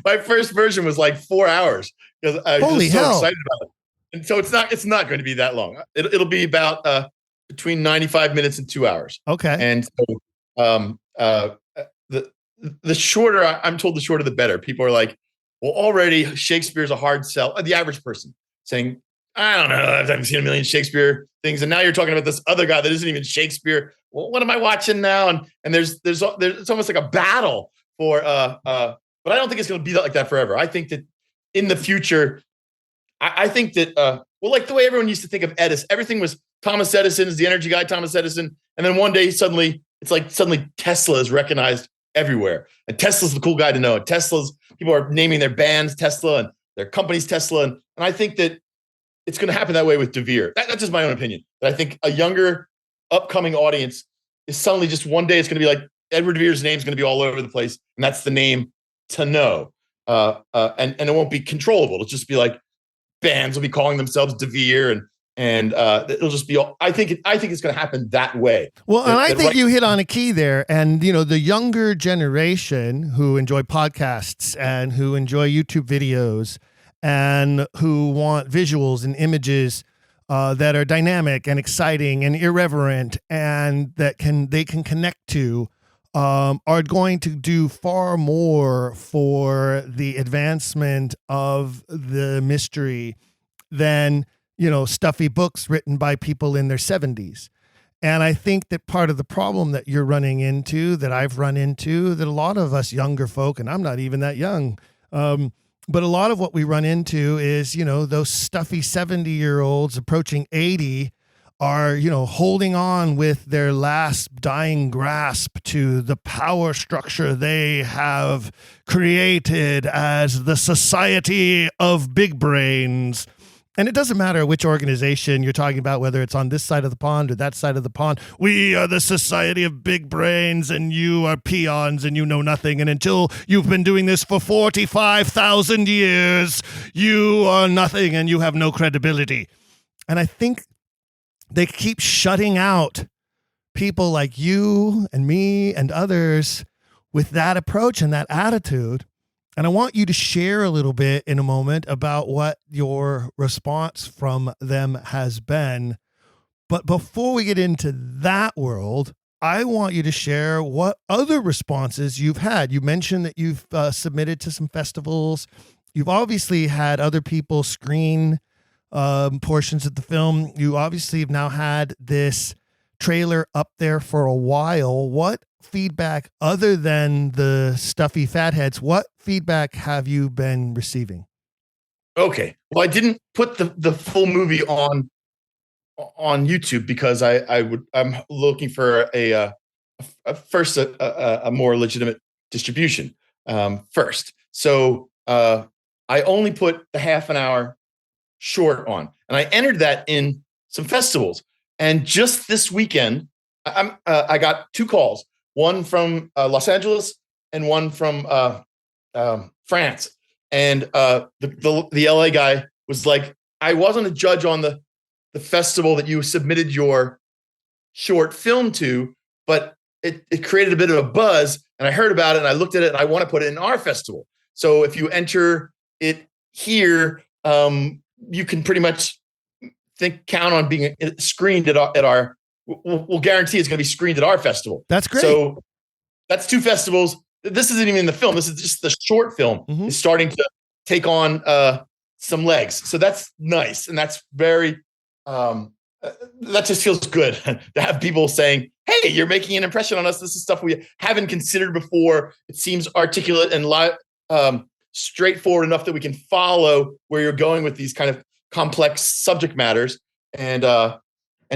my first version was like 4 hours because I was just so excited about it. And so it's not going to be that long. It'll be about between 95 minutes and 2 hours. Okay. And so the shorter, I'm told the shorter the better. People are like, well, already Shakespeare's a hard sell. The average person saying, I don't know, I haven't seen a million Shakespeare things, and now you're talking about this other guy that isn't even Shakespeare. Well, what am I watching now? And there's it's almost like a battle for but I don't think it's going to be like that forever. I think that in the future, I think that well, like the way everyone used to think of Edison, everything was Thomas Edison is the energy guy, Thomas Edison, and then one day suddenly Tesla is recognized everywhere, and Tesla's the cool guy to know. And people are naming their bands Tesla and their companies Tesla, and I think that it's going to happen that way with DeVere. That's just my own opinion. But I think a younger, upcoming audience is suddenly just one day it's going to be like Edward DeVere's name is going to be all over the place, and that's the name to know. And it won't be controllable. It'll just be like bands will be calling themselves DeVere, and it'll just be. I think it's going to happen that way. Well, and I think you hit on a key there. And the younger generation who enjoy podcasts and who enjoy YouTube videos and who want visuals and images that are dynamic and exciting and irreverent and that they can connect to, are going to do far more for the advancement of the mystery than stuffy books written by people in their 70s. And I think that part of the problem that you're running into, that I've run into, that a lot of us younger folk, and I'm not even that young, but a lot of what we run into is, those stuffy 70-year-olds approaching 80 are, holding on with their last dying grasp to the power structure they have created as the Society of Big Brains. And it doesn't matter which organization you're talking about, whether it's on this side of the pond or that side of the pond. We are the Society of Big Brains, and you are peons, and you know nothing. And until you've been doing this for 45,000 years, you are nothing, and you have no credibility. And I think they keep shutting out people like you and me and others with that approach and that attitude. And I want you to share a little bit in a moment about what your response from them has been. But before we get into that world, I want you to share what other responses you've had. You mentioned that you've submitted to some festivals. You've obviously had other people screen portions of the film. You obviously have now had this trailer up there for a while. What feedback, other than the stuffy fatheads, what feedback have you been receiving? Okay. Well, I didn't put the full movie on YouTube because I'm looking for a more legitimate distribution first. So I only put the half an hour short on, and I entered that in some festivals. And just this weekend, I got 2 calls, one from Los Angeles and one from France. And the LA guy was like, I wasn't a judge on the festival that you submitted your short film to, but it created a bit of a buzz, and I heard about it and I looked at it and I want to put it in our festival. So if you enter it here, you can pretty much count on being screened at our we'll guarantee it's going to be screened at our festival. That's great. So that's 2 festivals. This isn't even the film. This is just the short film is starting to take on some legs. So that's nice. And that's very, that just feels good to have people saying, hey, you're making an impression on us. This is stuff we haven't considered before. It seems articulate and straightforward enough that we can follow where you're going with these kind of complex subject matters. And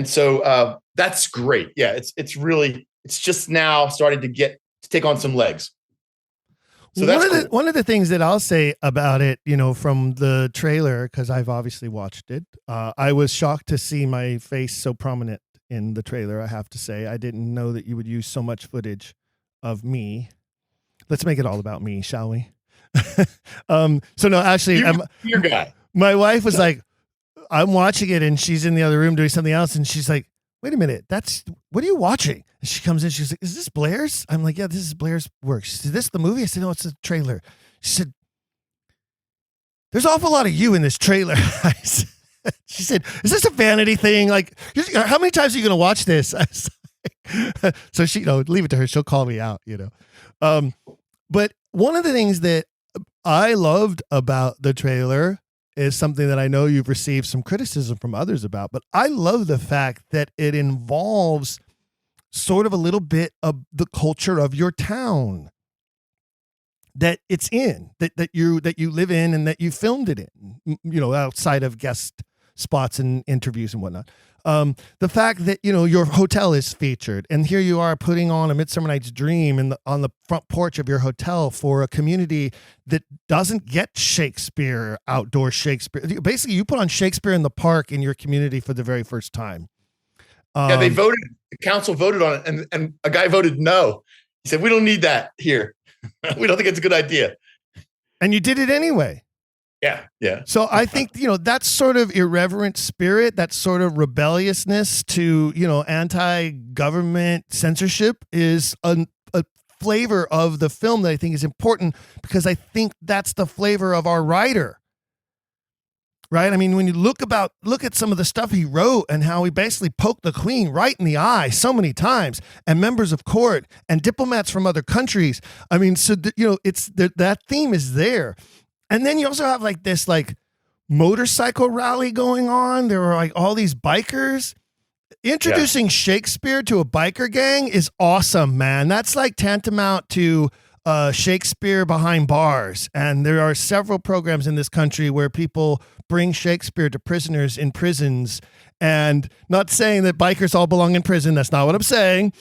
so that's great. Yeah, it's just now starting to take on some legs. So that's one of the things that I'll say about it, from the trailer, because I've obviously watched it, I was shocked to see my face so prominent in the trailer, I have to say. I didn't know that you would use so much footage of me. Let's make it all about me, shall we? So no, actually, Your guy. My wife was like, I'm watching it and she's in the other room doing something else. And she's like, wait a minute, what are you watching? And she comes in, she's like, is this Blair's? I'm like, yeah, this is Blair's work. She said, this the movie? I said, no, it's the trailer. She said, there's an awful lot of you in this trailer. She said, is this a vanity thing? Like, how many times are you going to watch this? I was like, so she, leave it to her. She'll call me out, But one of the things that I loved about the trailer is something that I know you've received some criticism from others about, but I love the fact that it involves sort of a little bit of the culture of your town that it's in, that you live in and that you filmed it in, outside of guest spots and interviews and whatnot. The fact that, your hotel is featured and here you are putting on A Midsummer Night's Dream on the front porch of your hotel for a community that doesn't get Shakespeare, outdoor Shakespeare. Basically, you put on Shakespeare in the park in your community for the very first time. Yeah, they voted, the council voted on it and a guy voted no. He said, we don't need that here. We don't think it's a good idea. And you did it anyway. Yeah. So I think, that sort of irreverent spirit, that sort of rebelliousness to, anti-government censorship is a flavor of the film that I think is important because I think that's the flavor of our writer. Right? I mean, when you look at some of the stuff he wrote and how he basically poked the queen right in the eye so many times and members of court and diplomats from other countries. I mean, so, it's that theme is there. And then you also have this motorcycle rally going on. There were all these bikers. Introducing Shakespeare to a biker gang is awesome, man. That's tantamount to Shakespeare behind bars. And there are several programs in this country where people bring Shakespeare to prisoners in prisons. And not saying that bikers all belong in prison. That's not what I'm saying.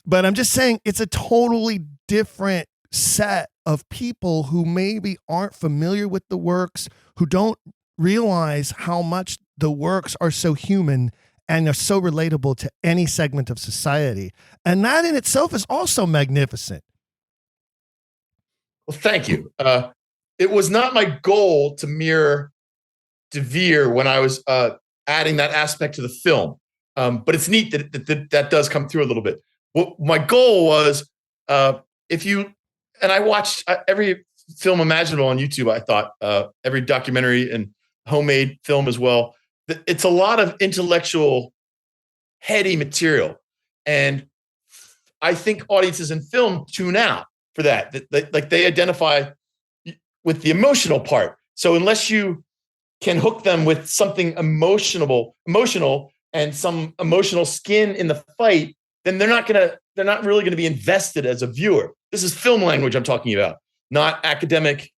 But I'm just saying it's a totally different set of people who maybe aren't familiar with the works, who don't realize how much the works are so human and are so relatable to any segment of society. And that in itself is also magnificent. Well, thank you. It was not my goal to mirror De Vere when I was adding that aspect to the film. But it's neat that does come through a little bit. What my goal was, and I watched every film imaginable on YouTube, I thought, every documentary and homemade film as well. It's a lot of intellectual, heady material. And I think audiences in film tune out for that. They identify with the emotional part. So unless you can hook them with something emotional and some emotional skin in the fight, then they're not really going to be invested as a viewer. This is film language I'm talking about, not academic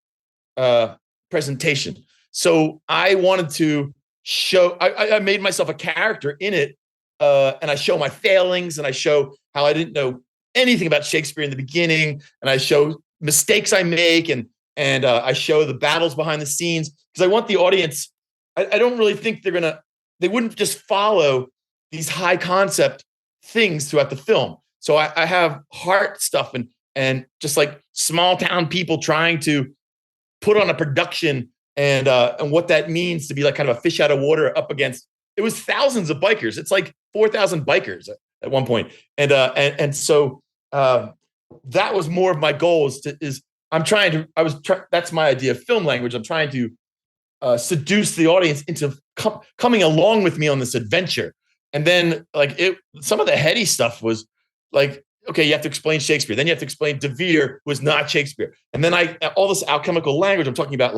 presentation. So I wanted to show, I made myself a character in it, and I show my failings, and I show how I didn't know anything about Shakespeare in the beginning, and I show mistakes I make, and I show the battles behind the scenes, because I want the audience, I don't really think they wouldn't just follow these high concept things throughout the film. So I have heart stuff and just small town people trying to put on a production and what that means to be kind of a fish out of water up against, it was thousands of bikers. It's 4,000 bikers at one point. And so that was more of my goal that's my idea of film language. I'm trying to seduce the audience into coming along with me on this adventure. And then some of the heady stuff was okay, you have to explain Shakespeare. Then you have to explain De Vere was not Shakespeare. And then all this alchemical language, I'm talking about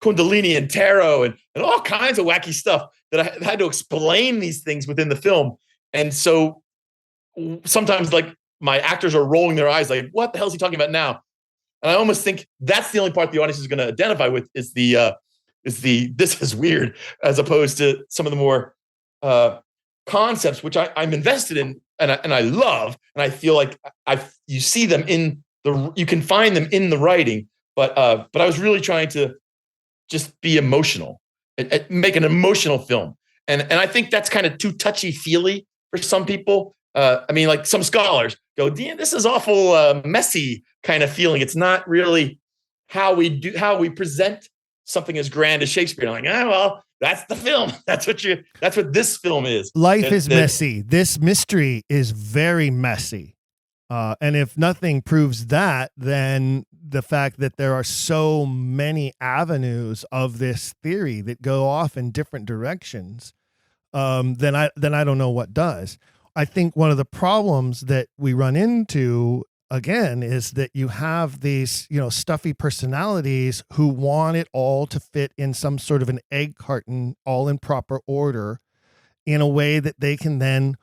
Kundalini and tarot and all kinds of wacky stuff that I had to explain these things within the film. And so sometimes my actors are rolling their eyes what the hell is he talking about now? And I almost think that's the only part the audience is going to identify with is the this is weird, as opposed to some of the more concepts which I'm invested in and I love, and I feel you see them you can find them in the writing, but I was really trying to just be emotional and make an emotional film. And I think that's kind of too touchy-feely for some people. I mean, like some scholars go, this is awful messy kind of feeling. It's not really how we present something as grand as Shakespeare. I'm like, well, that's the film. That's what this film is. Life is messy. This mystery is very messy. And if nothing proves that, then the fact that there are so many avenues of this theory that go off in different directions, then I don't know what does. I think one of the problems that we run into again is that you have these, stuffy personalities who want it all to fit in some sort of an egg carton, all in proper order, in a way that they can then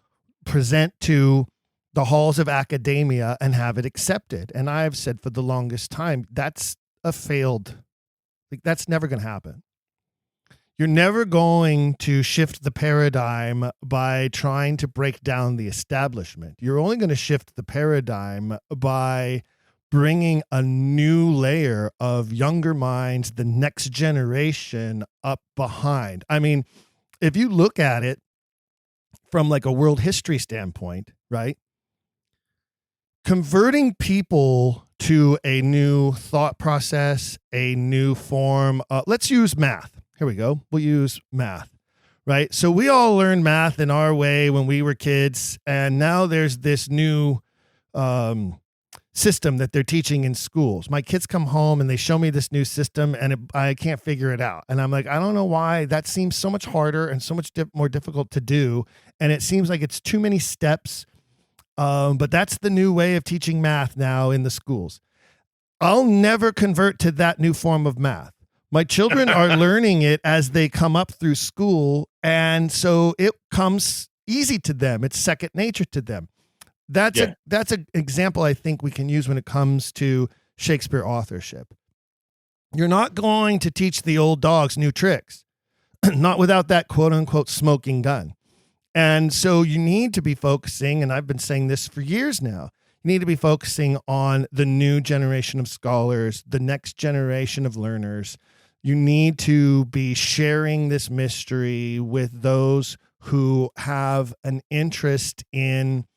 present to the halls of academia and have it accepted. And I've said for the longest time, that's that's never going to happen. You're never going to shift the paradigm by trying to break down the establishment. You're only going to shift the paradigm by bringing a new layer of younger minds, the next generation up behind. I mean, if you look at it from like a world history standpoint, right? Converting people to a new thought process, a new form. Let's use math. Here we go. We'll use math, right? So we all learned math in our way when we were kids, and now there's this new system that they're teaching in schools. My kids come home and they show me this new system, and I can't figure it out. And I'm like, I don't know why. That seems so much harder and so much more difficult to do, and it seems like it's too many steps. But that's the new way of teaching math now in the schools. I'll never convert to that new form of math. My children are learning it as they come up through school, and so it comes easy to them. It's second nature to them. That's an example I think we can use when it comes to Shakespeare authorship. You're not going to teach the old dogs new tricks, not without that quote unquote smoking gun. And so you need to be focusing, and I've been saying this for years now, you need to be focusing on the new generation of scholars, the next generation of learners. You need to be sharing this mystery with those who have an interest in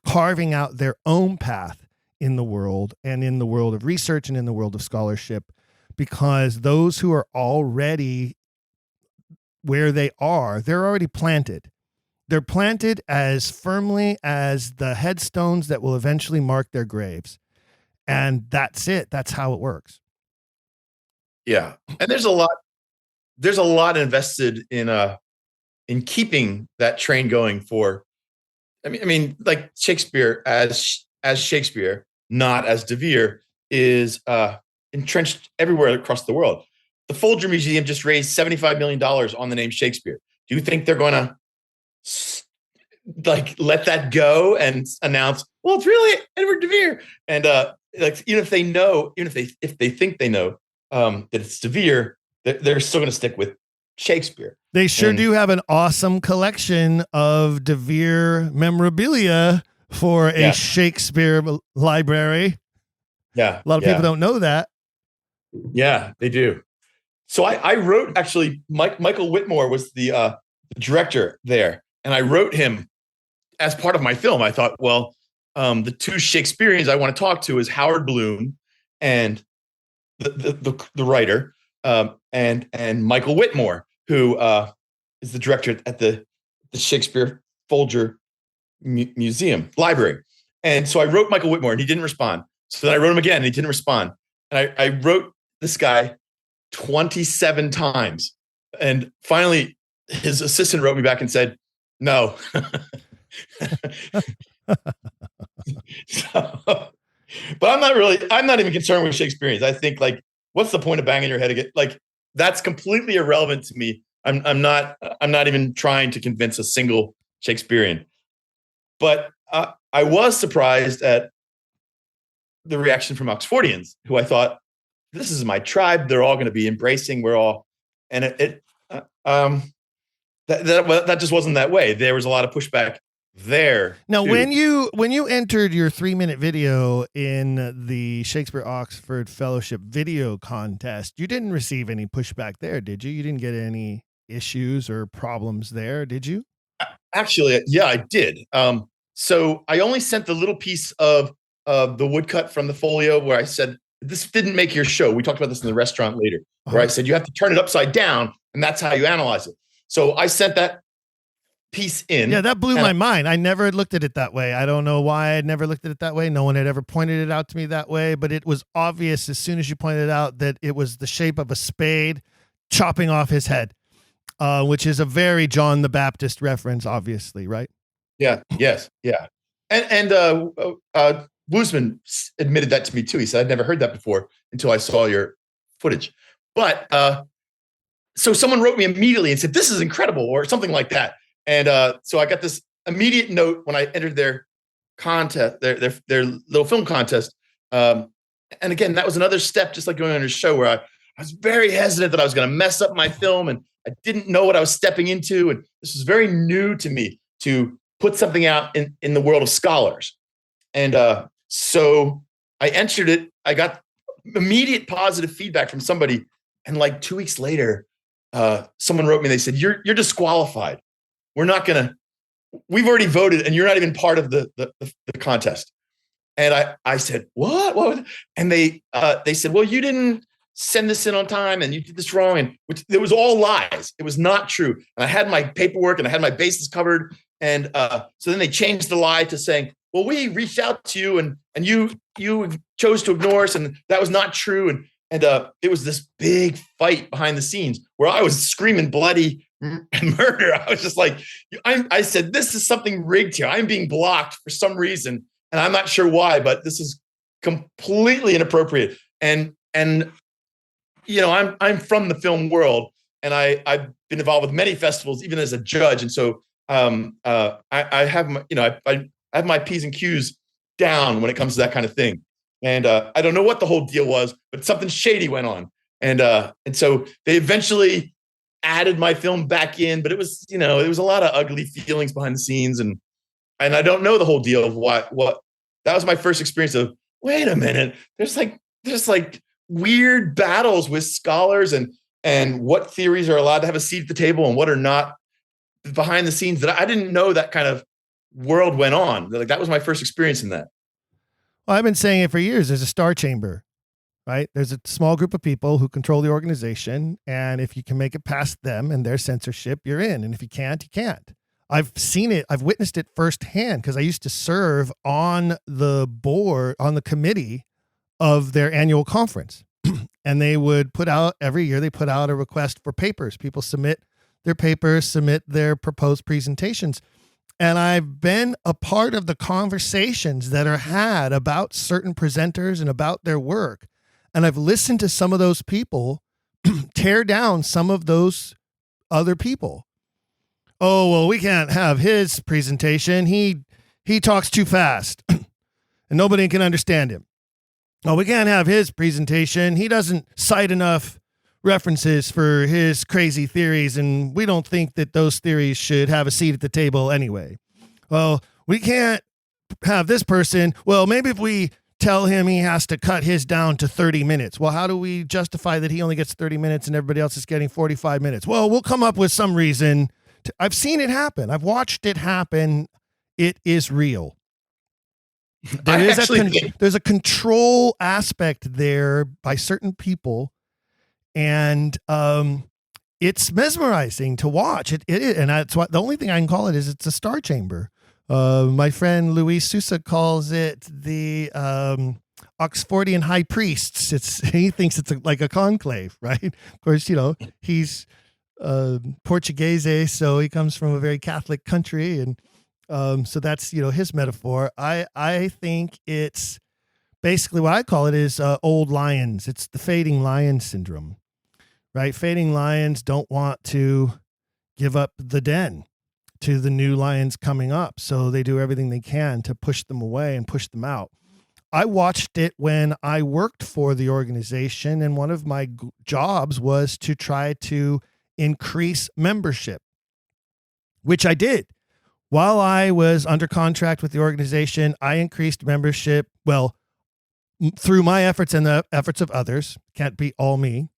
carving out their own path in the world and in the world of research and in the world of scholarship, because those who are already where they are, they're already planted. They're planted as firmly as the headstones that will eventually mark their graves. And that's it. That's how it works. Yeah. And there's a lot invested in keeping that train going for, I mean, like Shakespeare as Shakespeare, not as De Vere, is entrenched everywhere across the world. The Folger Museum just raised $75 million on the name Shakespeare. Do you think they're going to let that go and announce, well, it's really Edward De Vere? And even if they think they know that it's De Vere, they're still going to stick with Shakespeare. They sure do have an awesome collection of De Vere memorabilia for a Shakespeare library. Yeah. A lot of people don't know that. Yeah, they do. So I wrote, actually, Michael Whitmore was the director there, and I wrote him as part of my film. I thought, well, the two Shakespeareans I want to talk to is Howard Bloom and the writer, and Michael Whitmore, who is the director at the Shakespeare Folger Museum Library. And so I wrote Michael Whitmore, and he didn't respond. So then I wrote him again, and he didn't respond. And I wrote this guy 27 times. And finally, his assistant wrote me back and said, no. But I'm not even concerned with Shakespeareans. I think, what's the point of banging your head again? That's completely irrelevant to me. I'm not even trying to convince a single Shakespearean. But I was surprised at the reaction from Oxfordians, who I thought, this is my tribe. They're all going to be embracing. We're all, and that just wasn't that way. There was a lot of pushback there. Now, too. when you entered your 3-minute video in the Shakespeare Oxford Fellowship video contest, you didn't receive any pushback there, did you? You didn't get any issues or problems there, did you? Actually, yeah, I did. So I only sent the little piece of the woodcut from the folio where I said, this didn't make your show. We talked about this in the restaurant later, where I said, you have to turn it upside down, and that's how you analyze it. So I sent that piece in. Yeah, that blew my mind. I never looked at it that way. I don't know why I'd never looked at it that way. No one had ever pointed it out to me that way, but it was obvious as soon as you pointed it out that it was the shape of a spade chopping off his head, which is a very John the Baptist reference, obviously, right? Yeah, yes, yeah. And Woosman admitted that to me too. He said, I'd never heard that before until I saw your footage. But so someone wrote me immediately and said, this is incredible, or something like that. And so I got this immediate note when I entered their contest, their little film contest. And again, that was another step, just like going on your show, where I was very hesitant that I was going to mess up my film, and I didn't know what I was stepping into. And this was very new to me to put something out in the world of scholars. And so I entered it. I got immediate positive feedback from somebody. And like 2 weeks later, someone wrote me, they said, you're disqualified. We're not going to, we've already voted and you're not even part of the contest. And I said, what? And they said, well, you didn't send this in on time and you did this wrong. And which it was all lies. It was not true. And I had my paperwork and I had my bases covered. And so then they changed the lie to saying, well, we reached out to you and you chose to ignore us. And that was not true. And it was this big fight behind the scenes where I was screaming bloody murder. I was just like, I said, this is something rigged here. I'm being blocked for some reason. And I'm not sure why, but this is completely inappropriate. And you know, I'm from the film world, and I've been involved with many festivals, even as a judge. And so I have my, you know, I have my P's and Q's down when it comes to that kind of thing. And I don't know what the whole deal was, but something shady went on. And so they eventually added my film back in, but it was, you know, there was a lot of ugly feelings behind the scenes. And I don't know the whole deal of what that was my first experience of, wait a minute, there's like weird battles with scholars and what theories are allowed to have a seat at the table and what are not behind the scenes, that I didn't know that kind of world went on. Like, that was my first experience in that. Well, I've been saying it for years. There's a star chamber, right? There's a small group of people who control the organization. And if you can make it past them and their censorship, you're in. And if you can't, you can't. I've seen it. I've witnessed it firsthand because I used to serve on the board, on the committee of their annual conference. And they would put out, every year, they put out a request for papers. People submit their papers, submit their proposed presentations. And I've been a part of the conversations that are had about certain presenters and about their work. And I've listened to some of those people tear down some of those other people. Oh, well, we can't have his presentation. He talks too fast and nobody can understand him. Oh, we can't have his presentation. He doesn't cite enough references for his crazy theories, and we don't think that those theories should have a seat at the table anyway. Well, we can't have this person. Well, maybe if we tell him he has to cut his down to 30 minutes. Well, how do we justify that he only gets 30 minutes and everybody else is getting 45 minutes? Well, we'll come up with some reason. I've seen it happen. I've watched it happen. It is real. There's a control aspect there by certain people. And it's mesmerizing to watch. It is, and that's what the only thing I can call it is it's a star chamber. My friend Luis Sousa calls it the Oxfordian high priests. He thinks it's like a conclave, right? Of course, you know, he's Portuguese, so he comes from a very Catholic country, and so that's, you know, his metaphor. I think it's basically what I call it is old lions. It's the fading lion syndrome. Right? Fading lions don't want to give up the den to the new lions coming up. So they do everything they can to push them away and push them out. I watched it when I worked for the organization, and one of my jobs was to try to increase membership, which I did. While I was under contract with the organization, I increased membership, well, through my efforts and the efforts of others. Can't be all me.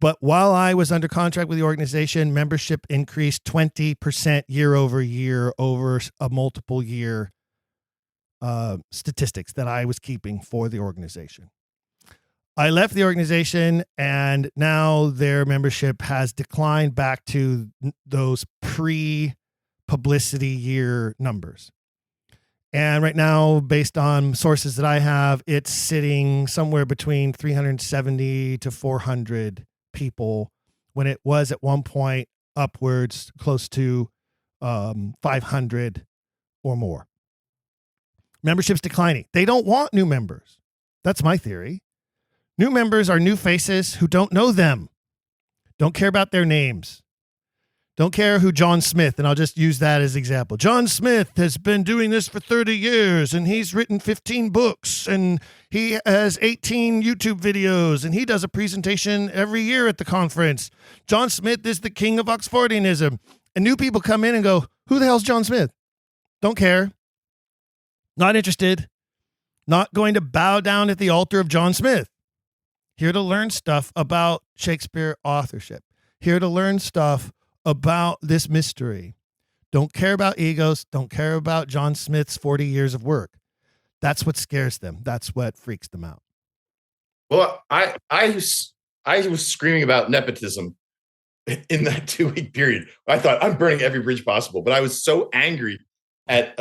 But while I was under contract with the organization, membership increased 20% year over year over a multiple year statistics that I was keeping for the organization. I left the organization, and now their membership has declined back to those pre-publicity year numbers. And right now, based on sources that I have, it's sitting somewhere between 370 to 400 people, when it was at one point upwards close to 500 or more. Membership's declining. They don't want new members. That's my theory. New members are new faces who don't know them, don't care about their names, don't care who John Smith, and I'll just use that as example. John Smith has been doing this for 30 years, and he's written 15 books, and he has 18 YouTube videos, and he does a presentation every year at the conference. John Smith is the king of Oxfordianism. And new people come in and go, who the hell's John Smith? Don't care. Not interested. Not going to bow down at the altar of John Smith. Here to learn stuff about Shakespeare authorship. Here to learn stuff about this mystery. Don't care about egos. Don't care about John Smith's 40 years of work. That's what scares them. That's what freaks them out. Well, I was screaming about nepotism in that 2-week period. I thought I'm burning every bridge possible, but I was so angry at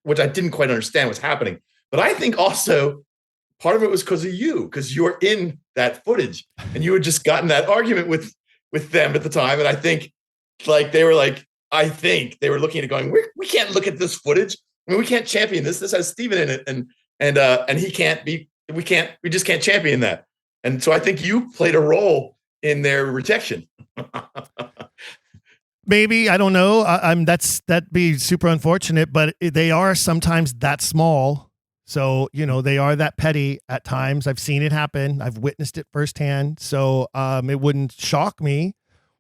which I didn't quite understand what's happening. But I think also part of it was because of you, because you're in that footage and you had just gotten that argument with them at the time. And I think they were looking at it going, we can't look at this footage. I mean, we can't champion this. This has Stephen in it. And he can't be, we just can't champion that. And so I think you played a role in their rejection. Maybe, I don't know. That'd be super unfortunate, but they are sometimes that small. So, they are that petty at times. I've seen it happen. I've witnessed it firsthand. So it wouldn't shock me.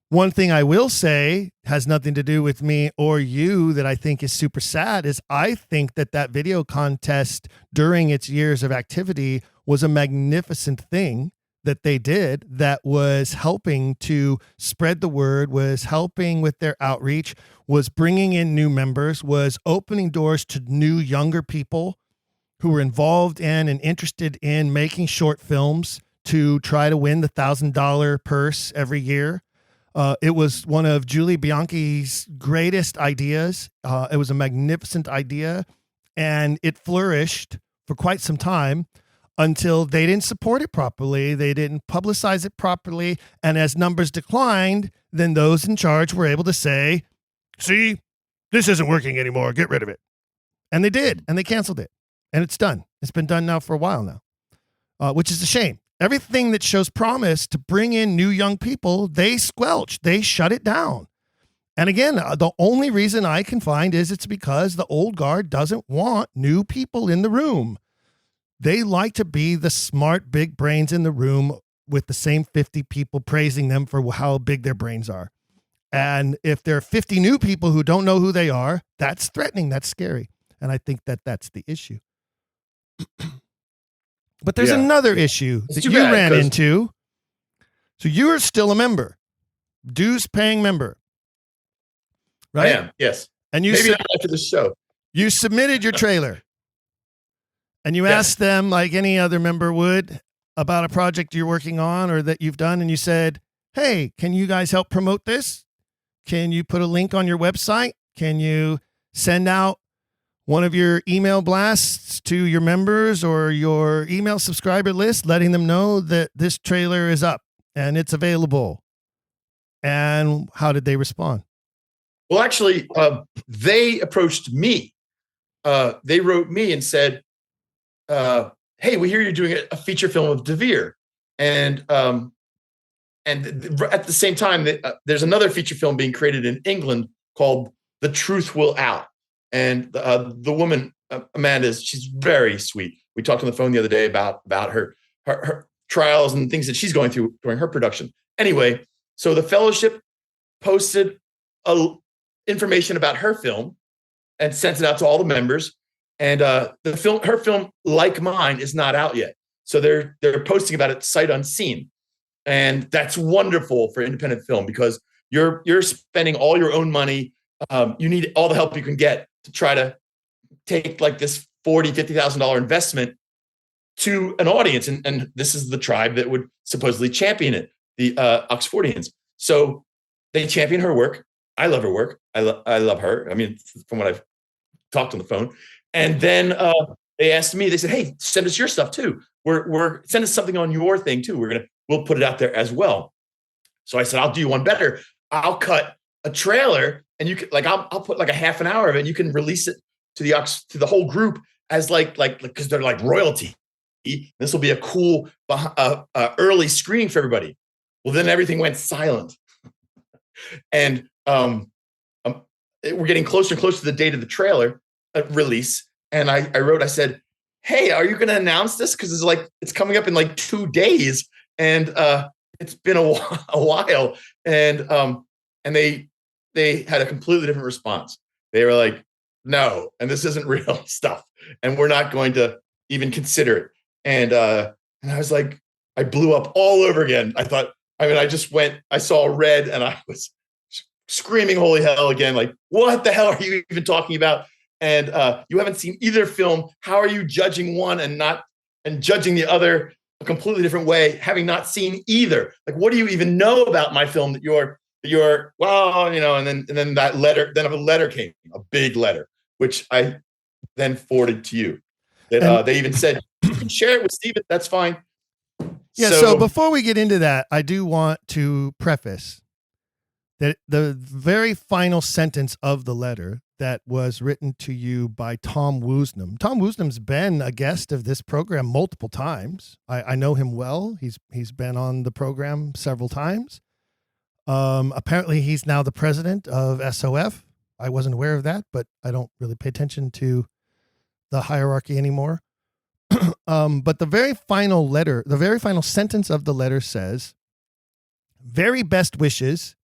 One thing I will say has nothing to do with me or you that I think is super sad is I think that video contest during its years of activity was a magnificent thing that they did that was helping to spread the word, was helping with their outreach, was bringing in new members, was opening doors to new younger people who were involved in and interested in making short films to try to win the $1,000 purse every year. It was one of Julie Bianchi's greatest ideas. It was a magnificent idea, and it flourished for quite some time until they didn't support it properly. They didn't publicize it properly. And as numbers declined, then those in charge were able to say, see, this isn't working anymore. Get rid of it. And they did, and they canceled it. And it's done. It's been done now for a while now, which is a shame. Everything that shows promise to bring in new young people, they squelch. They shut it down. And again, the only reason I can find is it's because the old guard doesn't want new people in the room. They like to be the smart, big brains in the room with the same 50 people praising them for how big their brains are. And if there are 50 new people who don't know who they are, that's threatening. That's scary. And I think that's the issue. But there's another issue that you ran into. So you are still a member, dues paying member, right? I am, yes. And you maybe not after the show. You submitted your trailer, and you asked them, like any other member would, about a project you're working on or that you've done, and you said, "Hey, can you guys help promote this? Can you put a link on your website? Can you send out one of your email blasts to your members or your email subscriber list, letting them know that this trailer is up and it's available?" And how did they respond? Well, actually, they approached me. They wrote me and said, hey, we hear you're doing a feature film of De Vere. And at the same time, there's another feature film being created in England called The Truth Will Out. And the woman, Amanda, she's very sweet. We talked on the phone the other day about her trials and things that she's going through during her production. Anyway, so the fellowship posted information about her film and sent it out to all the members. And her film, like mine, is not out yet. So they're posting about it sight unseen. And that's wonderful for independent film because you're spending all your own money. You need all the help you can get to try to take like this $40,000-$50,000 investment to an audience. And this is the tribe that would supposedly champion it, the Oxfordians. So they champion her work. I love her work. I love her. I mean, from what I've talked on the phone. And then they asked me, they said, hey, send us your stuff too. Send us something on your thing too. We'll put it out there as well. So I said, I'll do you one better. I'll cut a trailer and you can I'll put like a half an hour of it. And you can release it to the whole group as like, because they're like royalty. This will be a cool early screening for everybody. Well, then everything went silent. And we're getting closer and closer to the date of the trailer release. And I said, hey, are you going to announce this? Because it's coming up in like 2 days. And it's been a while. And they had a completely different response. They were like, no, and this isn't real stuff. And we're not going to even consider it. And I was like, I blew up all over again. I saw red and I was screaming holy hell again. Like, what the hell are you even talking about? And you haven't seen either film. How are you judging one and judging the other a completely different way, having not seen either? Like, what do you even know about my film that you're well, and then that letter, then a letter came, a big letter, which I then forwarded to you. That they even said, you can share it with Steven, that's fine. Yeah, so before we get into that, I do want to preface that the very final sentence of the letter that was written to you by Tom Woosnam. Tom Woosnam's been a guest of this program multiple times. I know him well. He's been on the program several times. Apparently he's now the president of SOF. I wasn't aware of that, but I don't really pay attention to the hierarchy anymore. But the very final sentence of the letter says, very best wishes,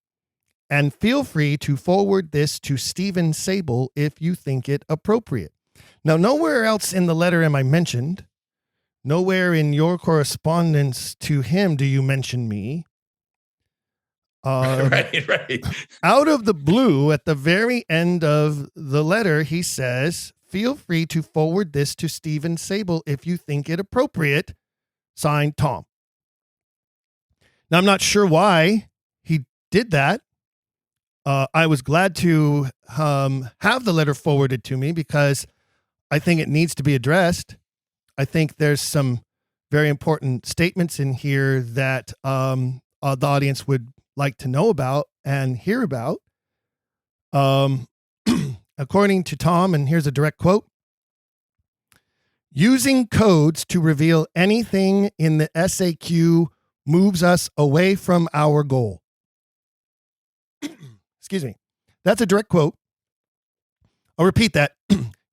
and feel free to forward this to Stephen Sable if you think it appropriate. Now, nowhere else in the letter am I mentioned. Nowhere in your correspondence to him do you mention me. Right. Out of the blue, at the very end of the letter, he says, feel free to forward this to Stephen Sable if you think it appropriate. Signed, Tom. Now, I'm not sure why he did that. I was glad to have the letter forwarded to me because I think it needs to be addressed. I think there's some very important statements in here that the audience would like to know about and hear about. According to Tom, and here's a direct quote, using codes to reveal anything in the SAQ moves us away from our goal. Excuse me. That's a direct quote. I'll repeat that.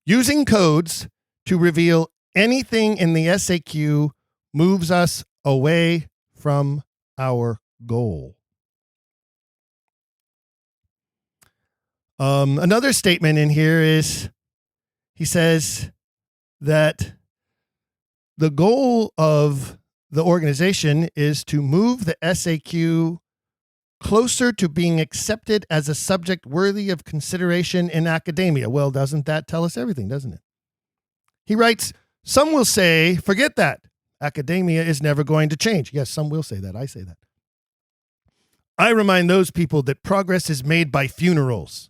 Using codes to reveal anything in the SAQ moves us away from our goal. Another statement in here is, he says that the goal of the organization is to move the SAQ closer to being accepted as a subject worthy of consideration in academia. Well, doesn't that tell us everything, doesn't it? He writes, some will say, forget that. Academia is never going to change. Yes, some will say that. I say that. I remind those people that progress is made by funerals.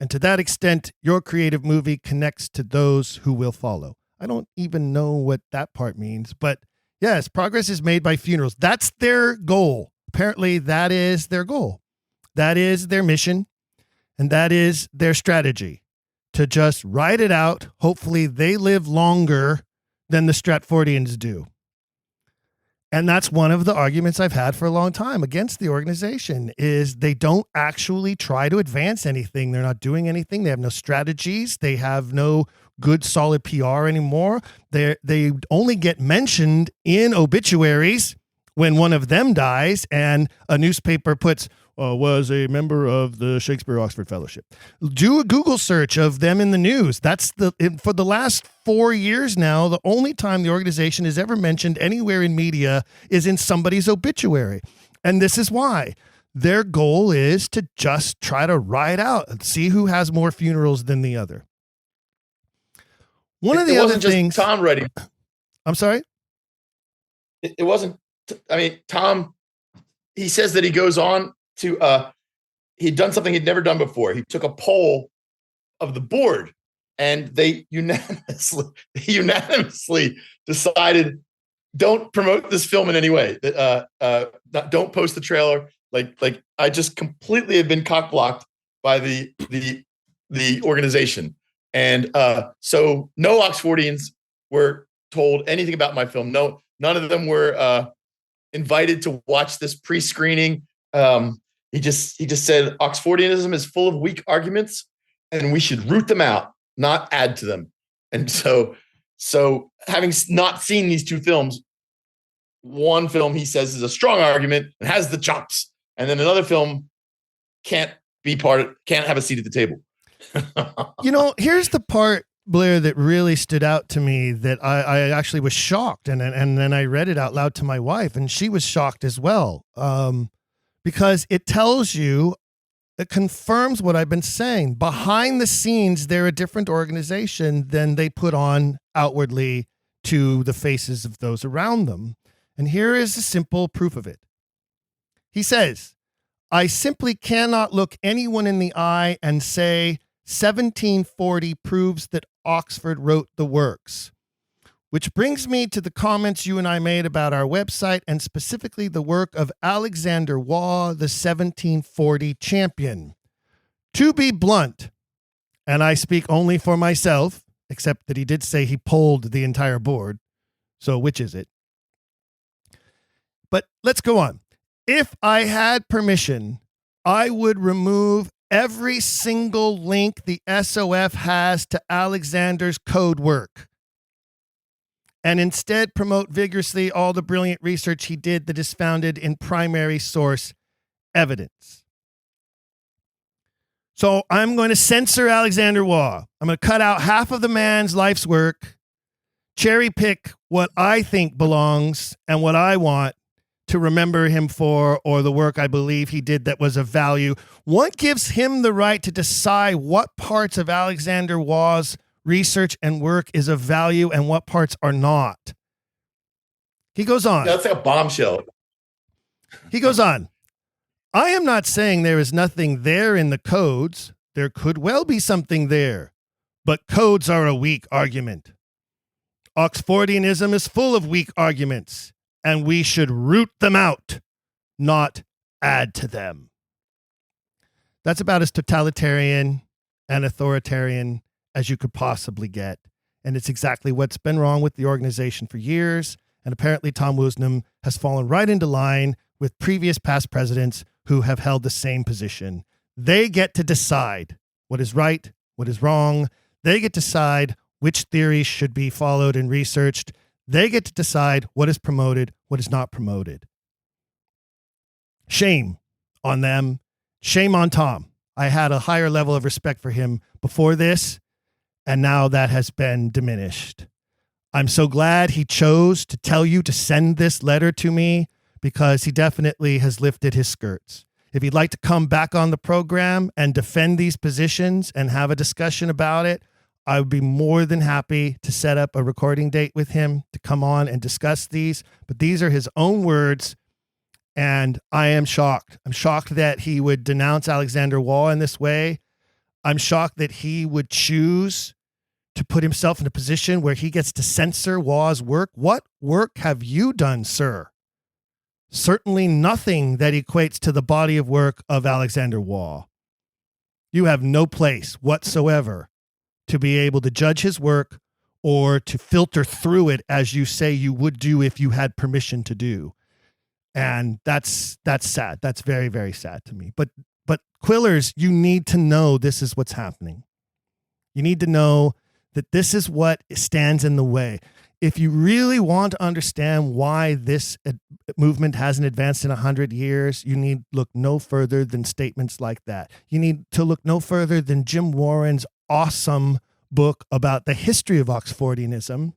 And to that extent, your creative movie connects to those who will follow. I don't even know what that part means, but yes, progress is made by funerals. That's their goal. Apparently, that is their goal. That is their mission. And that is their strategy, to just ride it out. Hopefully, they live longer than the Stratfordians do. And that's one of the arguments I've had for a long time against the organization, is they don't actually try to advance anything. They're not doing anything. They have no strategies. They have no good, solid PR anymore. They only get mentioned in obituaries when one of them dies and a newspaper puts was a member of the Shakespeare Oxford Fellowship. Do a Google search of them in the news. For the last 4 years now, the only time the organization is ever mentioned anywhere in media is in somebody's obituary. And this is why. Their goal is to just try to ride out and see who has more funerals than the other. One of the other things, Tom writing. I'm sorry? It wasn't, Tom, he says that he goes on to, he'd done something he'd never done before. He took a poll of the board and they unanimously decided, don't promote this film in any way. Don't post the trailer. Like I just completely have been cock blocked by the organization. And so no Oxfordians were told anything about my film. No, none of them were invited to watch this pre-screening. He just said Oxfordianism is full of weak arguments and we should root them out, not add to them. And so having not seen these two films, one film he says is a strong argument and has the chops, and then another film can't have a seat at the table. Here's the part, Blair, that really stood out to me that I actually was shocked. And then I read it out loud to my wife and she was shocked as well. Because it tells you, it confirms what I've been saying. Behind the scenes, they're a different organization than they put on outwardly to the faces of those around them. And here is a simple proof of it. He says, I simply cannot look anyone in the eye and say 1740 proves that Oxford wrote the works. Which brings me to the comments you and I made about our website and specifically the work of Alexander Waugh, the 1740 champion. To be blunt, and I speak only for myself, except that he did say he polled the entire board. So which is it? But let's go on. If I had permission, I would remove every single link the SOF has to Alexander's code work and instead promote vigorously all the brilliant research he did that is founded in primary source evidence. So I'm going to censor Alexander Waugh. I'm going to cut out half of the man's life's work, cherry pick what I think belongs and what I want to remember him for, or the work I believe he did that was of value. What gives him the right to decide what parts of Alexander Waugh's research and work is of value and what parts are not? He goes on. That's like a bombshell. He goes on. I am not saying there is nothing there in the codes. There could well be something there, but codes are a weak argument. Oxfordianism is full of weak arguments, and we should root them out, not add to them. That's about as totalitarian and authoritarian as you could possibly get. And it's exactly what's been wrong with the organization for years. And apparently Tom Woosnam has fallen right into line with previous past presidents who have held the same position. They get to decide what is right, what is wrong. They get to decide which theories should be followed and researched. They get to decide what is promoted, what is not promoted. Shame on them. Shame on Tom. I had a higher level of respect for him before this, and now that has been diminished. I'm so glad he chose to tell you to send this letter to me, because he definitely has lifted his skirts. If he'd like to come back on the program and defend these positions and have a discussion about it, I would be more than happy to set up a recording date with him to come on and discuss these. But these are his own words, and I am shocked. I'm shocked that he would denounce Alexander Waugh in this way. I'm shocked that he would choose to put himself in a position where he gets to censor Waugh's work. What work have you done, sir? Certainly nothing that equates to the body of work of Alexander Waugh. You have no place whatsoever to be able to judge his work or to filter through it as you say you would do if you had permission to do. And that's sad. That's very, very sad to me. But Quillers, you need to know this is what's happening. You need to know that this is what stands in the way. if you really want to understand why this movement hasn't advanced in 100 years, you need to look no further than statements like that. You need to look no further than Jim Warren's awesome book about the history of Oxfordianism.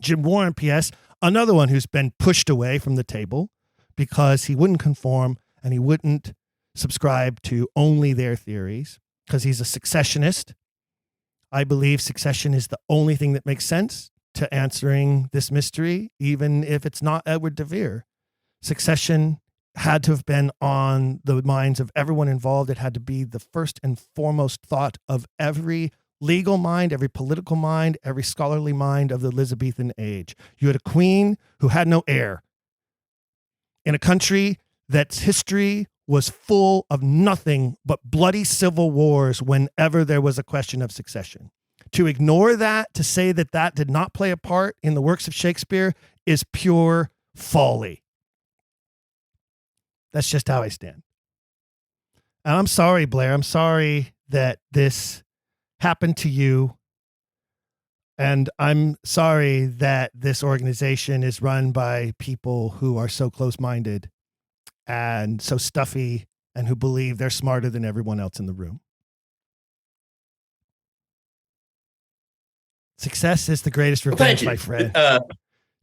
Jim Warren, P.S., another one who's been pushed away from the table because he wouldn't conform and he wouldn't subscribe to only their theories because he's a successionist. I believe succession is the only thing that makes sense to answering this mystery, even if it's not Edward de Vere. Succession had to have been on the minds of everyone involved. It had to be the first and foremost thought of every legal mind, every political mind, every scholarly mind of the Elizabethan age. You had a queen who had no heir in a country that's history was full of nothing but bloody civil wars whenever there was a question of succession. To ignore that, to say that that did not play a part in the works of Shakespeare is pure folly. That's just how I stand. And I'm sorry, Blair. I'm sorry that this happened to you. And I'm sorry that this organization is run by people who are so close-minded and so stuffy and who believe they're smarter than everyone else in the room. Success is the greatest revenge, my friend.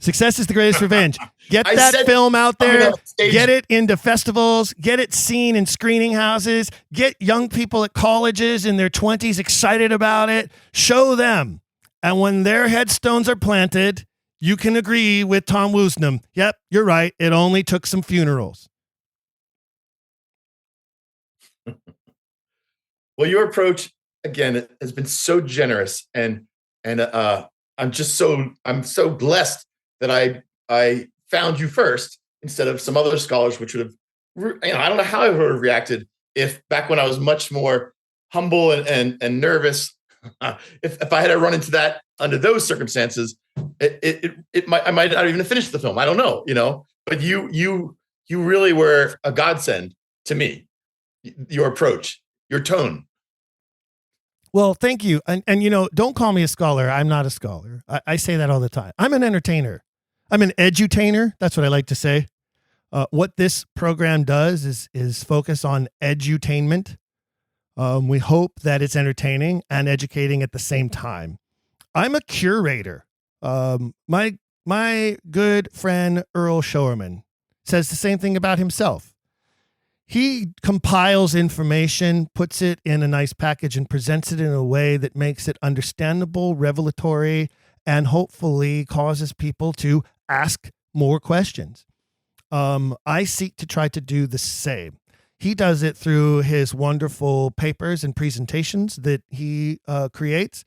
Success is the greatest revenge. Get that film out there. Get it into festivals. Get it seen in screening houses. Get young people at colleges in their 20s excited about it. Show them. And when their headstones are planted, you can agree with Tom Woosnam. Yep, you're right. It only took some funerals. Well, your approach, again, has been so generous, and I'm so blessed that I found you first instead of some other scholars, which would have, I don't know how I would have reacted if back when I was much more humble and nervous, if I had run into that under those circumstances, I might not even have finished the film. I don't know, but you really were a godsend to me. Your approach, your tone. Well, thank you. And don't call me a scholar. I'm not a scholar. I say that all the time. I'm an entertainer. I'm an edutainer. That's what I like to say. What this program does is focus on edutainment. We hope that it's entertaining and educating at the same time. I'm a curator. My good friend Earl Showerman says the same thing about himself. He compiles information, puts it in a nice package, and presents it in a way that makes it understandable, revelatory, and hopefully causes people to ask more questions. I seek to try to do the same. He does it through his wonderful papers and presentations that he creates.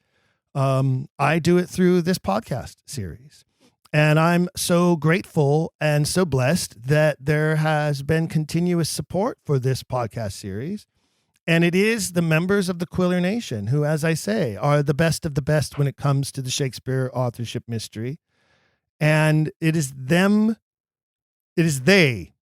I do it through this podcast series. And I'm so grateful and so blessed that there has been continuous support for this podcast series. And it is the members of the Quiller Nation who, as I say, are the best of the best when it comes to the Shakespeare authorship mystery. And it is they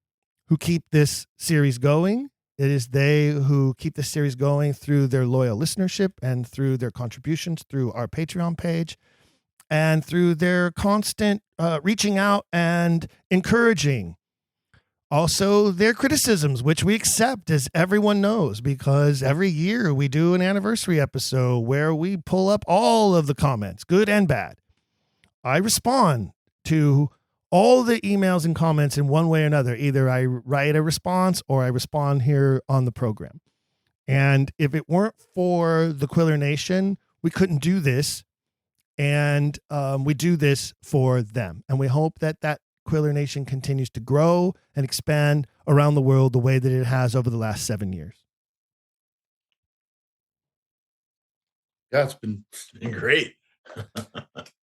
who keep this series going. It is they who keep this series going through their loyal listenership and through their contributions through our Patreon page. And through their constant reaching out and encouraging. Also, their criticisms, which we accept, as everyone knows, because every year we do an anniversary episode where we pull up all of the comments, good and bad. I respond to all the emails and comments in one way or another. Either I write a response or I respond here on the program. And if it weren't for the Quiller Nation, we couldn't do this. And we do this for them. And we hope that Quiller Nation continues to grow and expand around the world the way that it has over the last 7 years. Yeah, it's been great.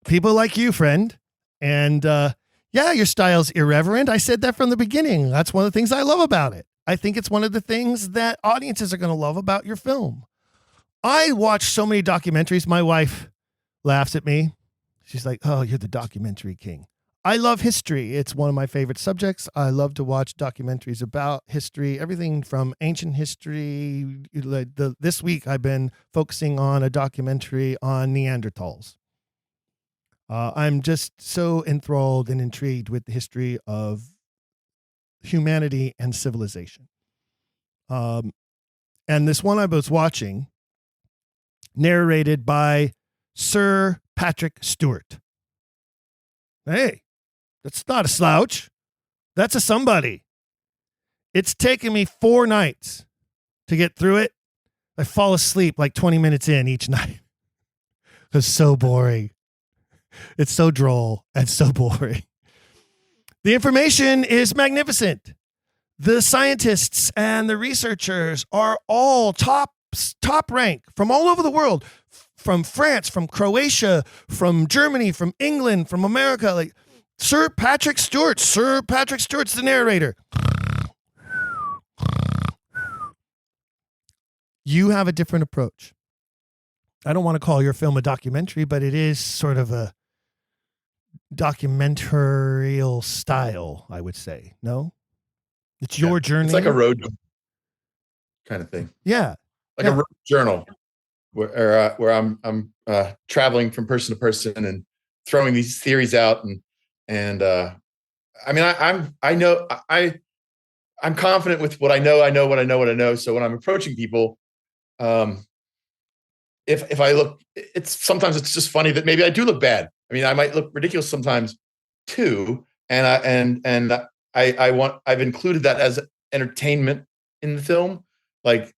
People like you, friend. And your style's irreverent. I said that from the beginning. That's one of the things I love about it. I think it's one of the things that audiences are going to love about your film. I watch so many documentaries. My wife laughs at me. She's like, "Oh, you're the documentary king." I love history. It's one of my favorite subjects. I love to watch documentaries about history, everything from ancient history. This week, I've been focusing on a documentary on Neanderthals. I'm just so enthralled and intrigued with the history of humanity and civilization. And this one I was watching, narrated by Sir Patrick Stewart. Hey, that's not a slouch. That's a somebody. It's taken me 4 nights to get through it. I fall asleep like 20 minutes in each night. It's so boring. It's so droll and so boring. The information is magnificent. The scientists and the researchers are all top rank from all over the world, from France, from Croatia, from Germany, from England, from America. Like Sir Patrick Stewart's the narrator. You have a different approach. I don't want to call your film a documentary, but it is sort of a documentarial style, I would say. No? It's your journey. It's like a road kind of thing. Yeah. Like a road journal where I'm traveling from person to person and throwing these theories out and I mean I'm confident with what I know. So when I'm approaching people, if I look, sometimes it's just funny that maybe I do look bad. I mean, I might look ridiculous sometimes too. And I've included that as entertainment in the film. People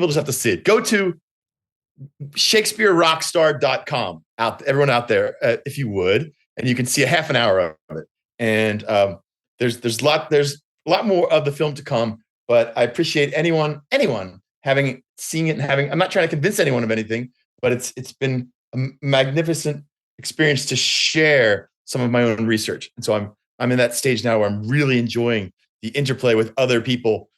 just have to see it. Go to ShakespeareRockstar.com everyone out there, if you would, and you can see a half an hour of it. And there's a lot more of the film to come, but I appreciate anyone having seen it and I'm not trying to convince anyone of anything, but it's been a magnificent experience to share some of my own research. And so I'm in that stage now where I'm really enjoying the interplay with other people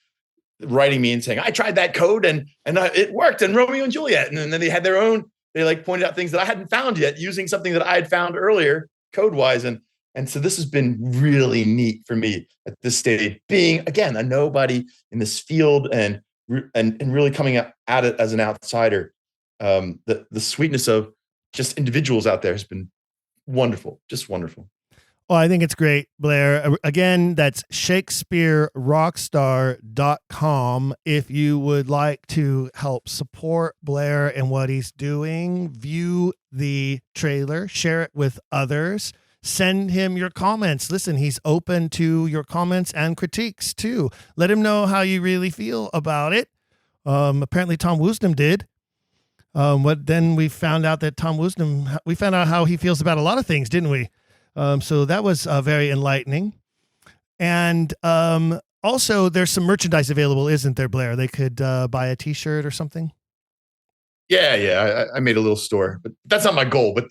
writing me and saying, I tried that code and it worked, and Romeo and Juliet. And then they had their own, they like pointed out things that I hadn't found yet using something that I had found earlier code wise. And so this has been really neat for me at this stage, being again, a nobody in this field and really coming at it as an outsider. The sweetness of just individuals out there has been wonderful, just wonderful. Well, I think it's great, Blair. Again, that's ShakespeareRockstar.com. If you would like to help support Blair and what he's doing, view the trailer, share it with others, send him your comments. Listen, he's open to your comments and critiques too. Let him know how you really feel about it. Apparently Tom Woosnam did. But then we found out that we found out how he feels about a lot of things, didn't we? So that was very enlightening. And also, there's some merchandise available, isn't there, Blair? They could buy a T-shirt or something. Yeah. I made a little store, but that's not my goal. But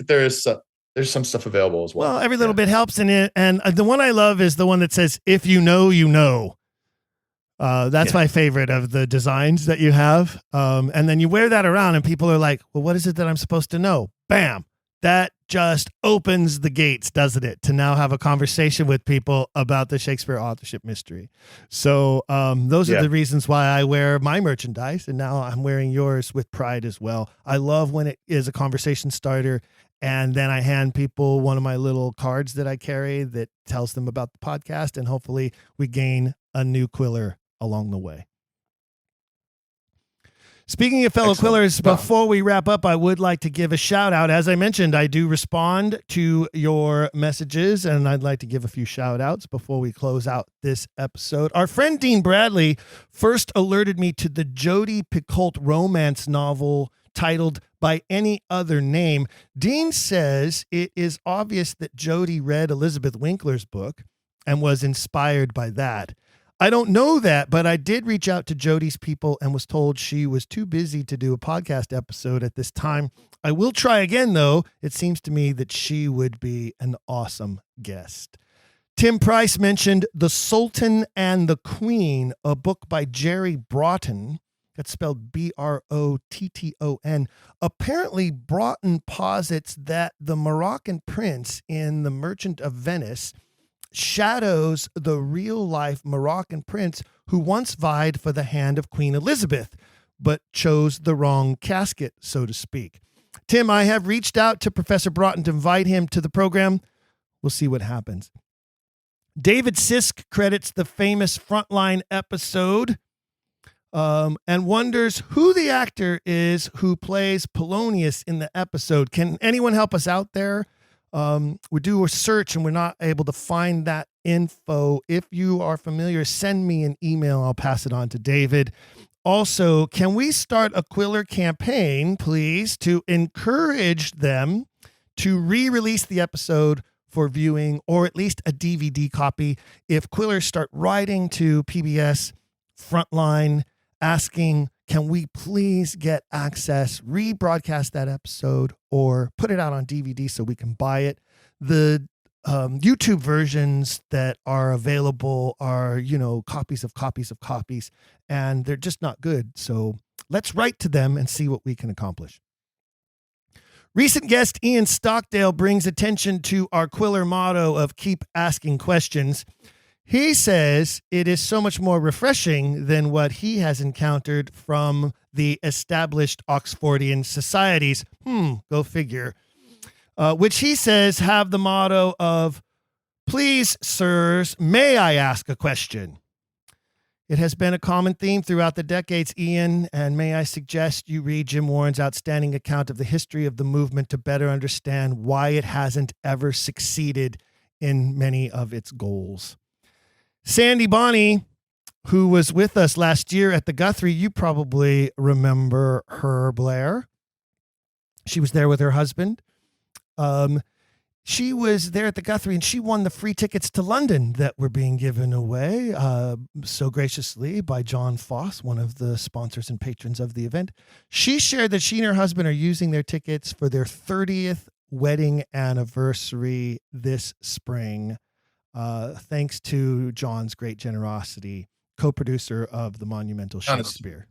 there's some stuff available as well. Well, every little bit helps in it. And the one I love is the one that says, "If you know, you know." That's my favorite of the designs that you have. And then you wear that around, and people are like, "Well, what is it that I'm supposed to know?" Bam. That just opens the gates, doesn't it, to now have a conversation with people about the Shakespeare authorship mystery. So those are the reasons why I wear my merchandise, and now I'm wearing yours with pride as well. I love when it is a conversation starter, and then I hand people one of my little cards that I carry that tells them about the podcast, and hopefully we gain a new quiller along the way. Speaking of fellow Quillers, before we wrap up, I would like to give a shout out. As I mentioned, I do respond to your messages, and I'd like to give a few shout outs before we close out this episode. Our friend Dean Bradley first alerted me to the Jodi Picoult romance novel titled By Any Other Name. Dean says it is obvious that Jodi read Elizabeth Winkler's book and was inspired by that. I don't know that, but I did reach out to Jodi's people and was told she was too busy to do a podcast episode at this time. I will try again, though. It seems to me that she would be an awesome guest. Tim Price mentioned The Sultan and the Queen, a book by Jerry Broughton. That's spelled Brotton. Apparently, Broughton posits that the Moroccan prince in The Merchant of Venice shadows the real-life Moroccan prince who once vied for the hand of Queen Elizabeth, but chose the wrong casket, so to speak. Tim, I have reached out to Professor Broughton to invite him to the program. We'll see what happens. David Sisk credits the famous Frontline episode and wonders who the actor is who plays Polonius in the episode. Can anyone help us out there? We do a search and we're not able to find that info. If you are familiar, send me an email. I'll pass it on to David. Also, can we start a Quiller campaign, please, to encourage them to re-release the episode for viewing, or at least a DVD copy? If Quillers start writing to PBS Frontline asking, can we please get access, rebroadcast that episode, or put it out on DVD so we can buy it? The YouTube versions that are available are, copies of copies of copies, and they're just not good. So let's write to them and see what we can accomplish. Recent guest Ian Stockdale brings attention to our Quiller motto of keep asking questions. He says it is so much more refreshing than what he has encountered from the established Oxfordian societies. Go figure. Which he says have the motto of, please, sirs, may I ask a question? It has been a common theme throughout the decades, Ian, and may I suggest you read Jim Warren's outstanding account of the history of the movement to better understand why it hasn't ever succeeded in many of its goals. Sandi Boney, who was with us last year at the Guthrie, you probably remember her, Blair. She was there with her husband. She was there at the Guthrie and she won the free tickets to London that were being given away so graciously by John Foss, one of the sponsors and patrons of the event. She shared that she and her husband are using their tickets for their 30th wedding anniversary this spring, thanks to John's great generosity, co-producer of the monumental Shakespeare.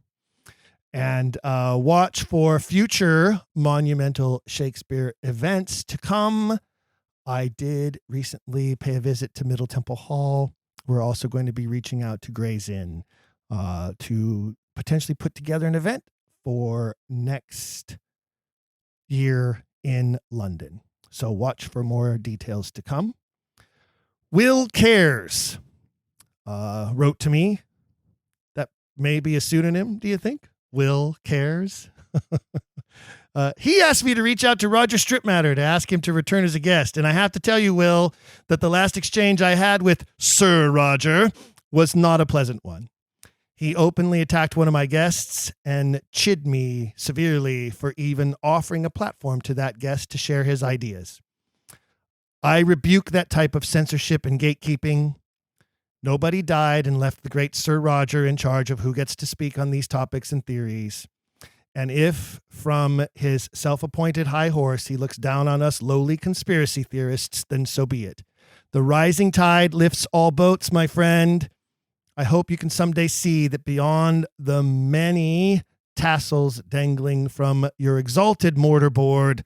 And watch for future monumental Shakespeare events to come. I did recently pay a visit to Middle Temple Hall. We're also going to be reaching out to Gray's Inn to potentially put together an event for next year in London. So watch for more details to come. Will Cares wrote to me. That may be a pseudonym, do you think? Will Cares. He asked me to reach out to Roger Stripmatter to ask him to return as a guest. And I have to tell you, Will, that the last exchange I had with Sir Roger was not a pleasant one. He openly attacked one of my guests and chid me severely for even offering a platform to that guest to share his ideas. I rebuke that type of censorship and gatekeeping. Nobody died and left the great Sir Roger in charge of who gets to speak on these topics and theories. And if from his self-appointed high horse he looks down on us lowly conspiracy theorists, then so be it. The rising tide lifts all boats, my friend. I hope you can someday see that beyond the many tassels dangling from your exalted mortarboard,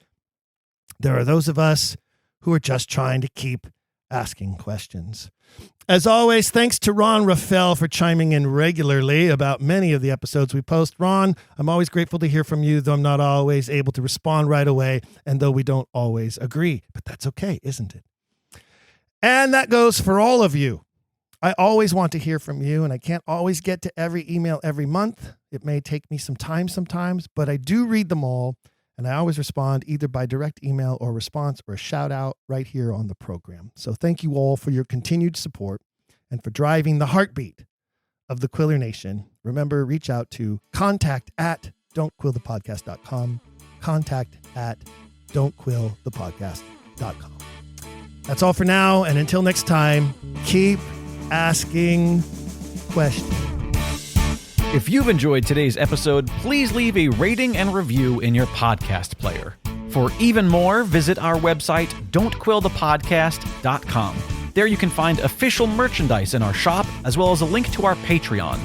there are those of us who are just trying to keep asking questions. As always, thanks to Ron Raffel for chiming in regularly about many of the episodes we post. Ron, I'm always grateful to hear from you, though I'm not always able to respond right away, and though we don't always agree. But that's okay, isn't it? And that goes for all of you. I always want to hear from you, and I can't always get to every email every month. It may take me some time sometimes, but I do read them all. And I always respond either by direct email or response or a shout out right here on the program. So thank you all for your continued support and for driving the heartbeat of the Quiller Nation. Remember, reach out to contact@don'tquillthepodcast.com, contact@don'tquillthepodcast.com. That's all for now. And until next time, keep asking questions. If you've enjoyed today's episode, please leave a rating and review in your podcast player. For even more, visit our website, don'tquillthepodcast.com. There you can find official merchandise in our shop, as well as a link to our Patreon.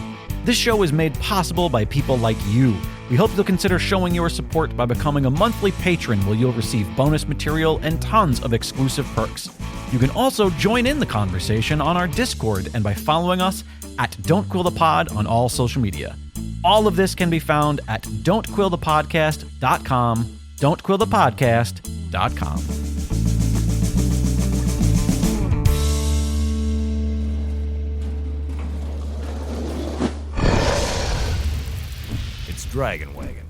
This show is made possible by people like you. We hope you'll consider showing your support by becoming a monthly patron, where you'll receive bonus material and tons of exclusive perks. You can also join in the conversation on our Discord and by following us at Don't Quill the Pod on all social media. All of this can be found at don'tquillthepodcast.com, don'tquillthepodcast.com. It's Dragon Wagon.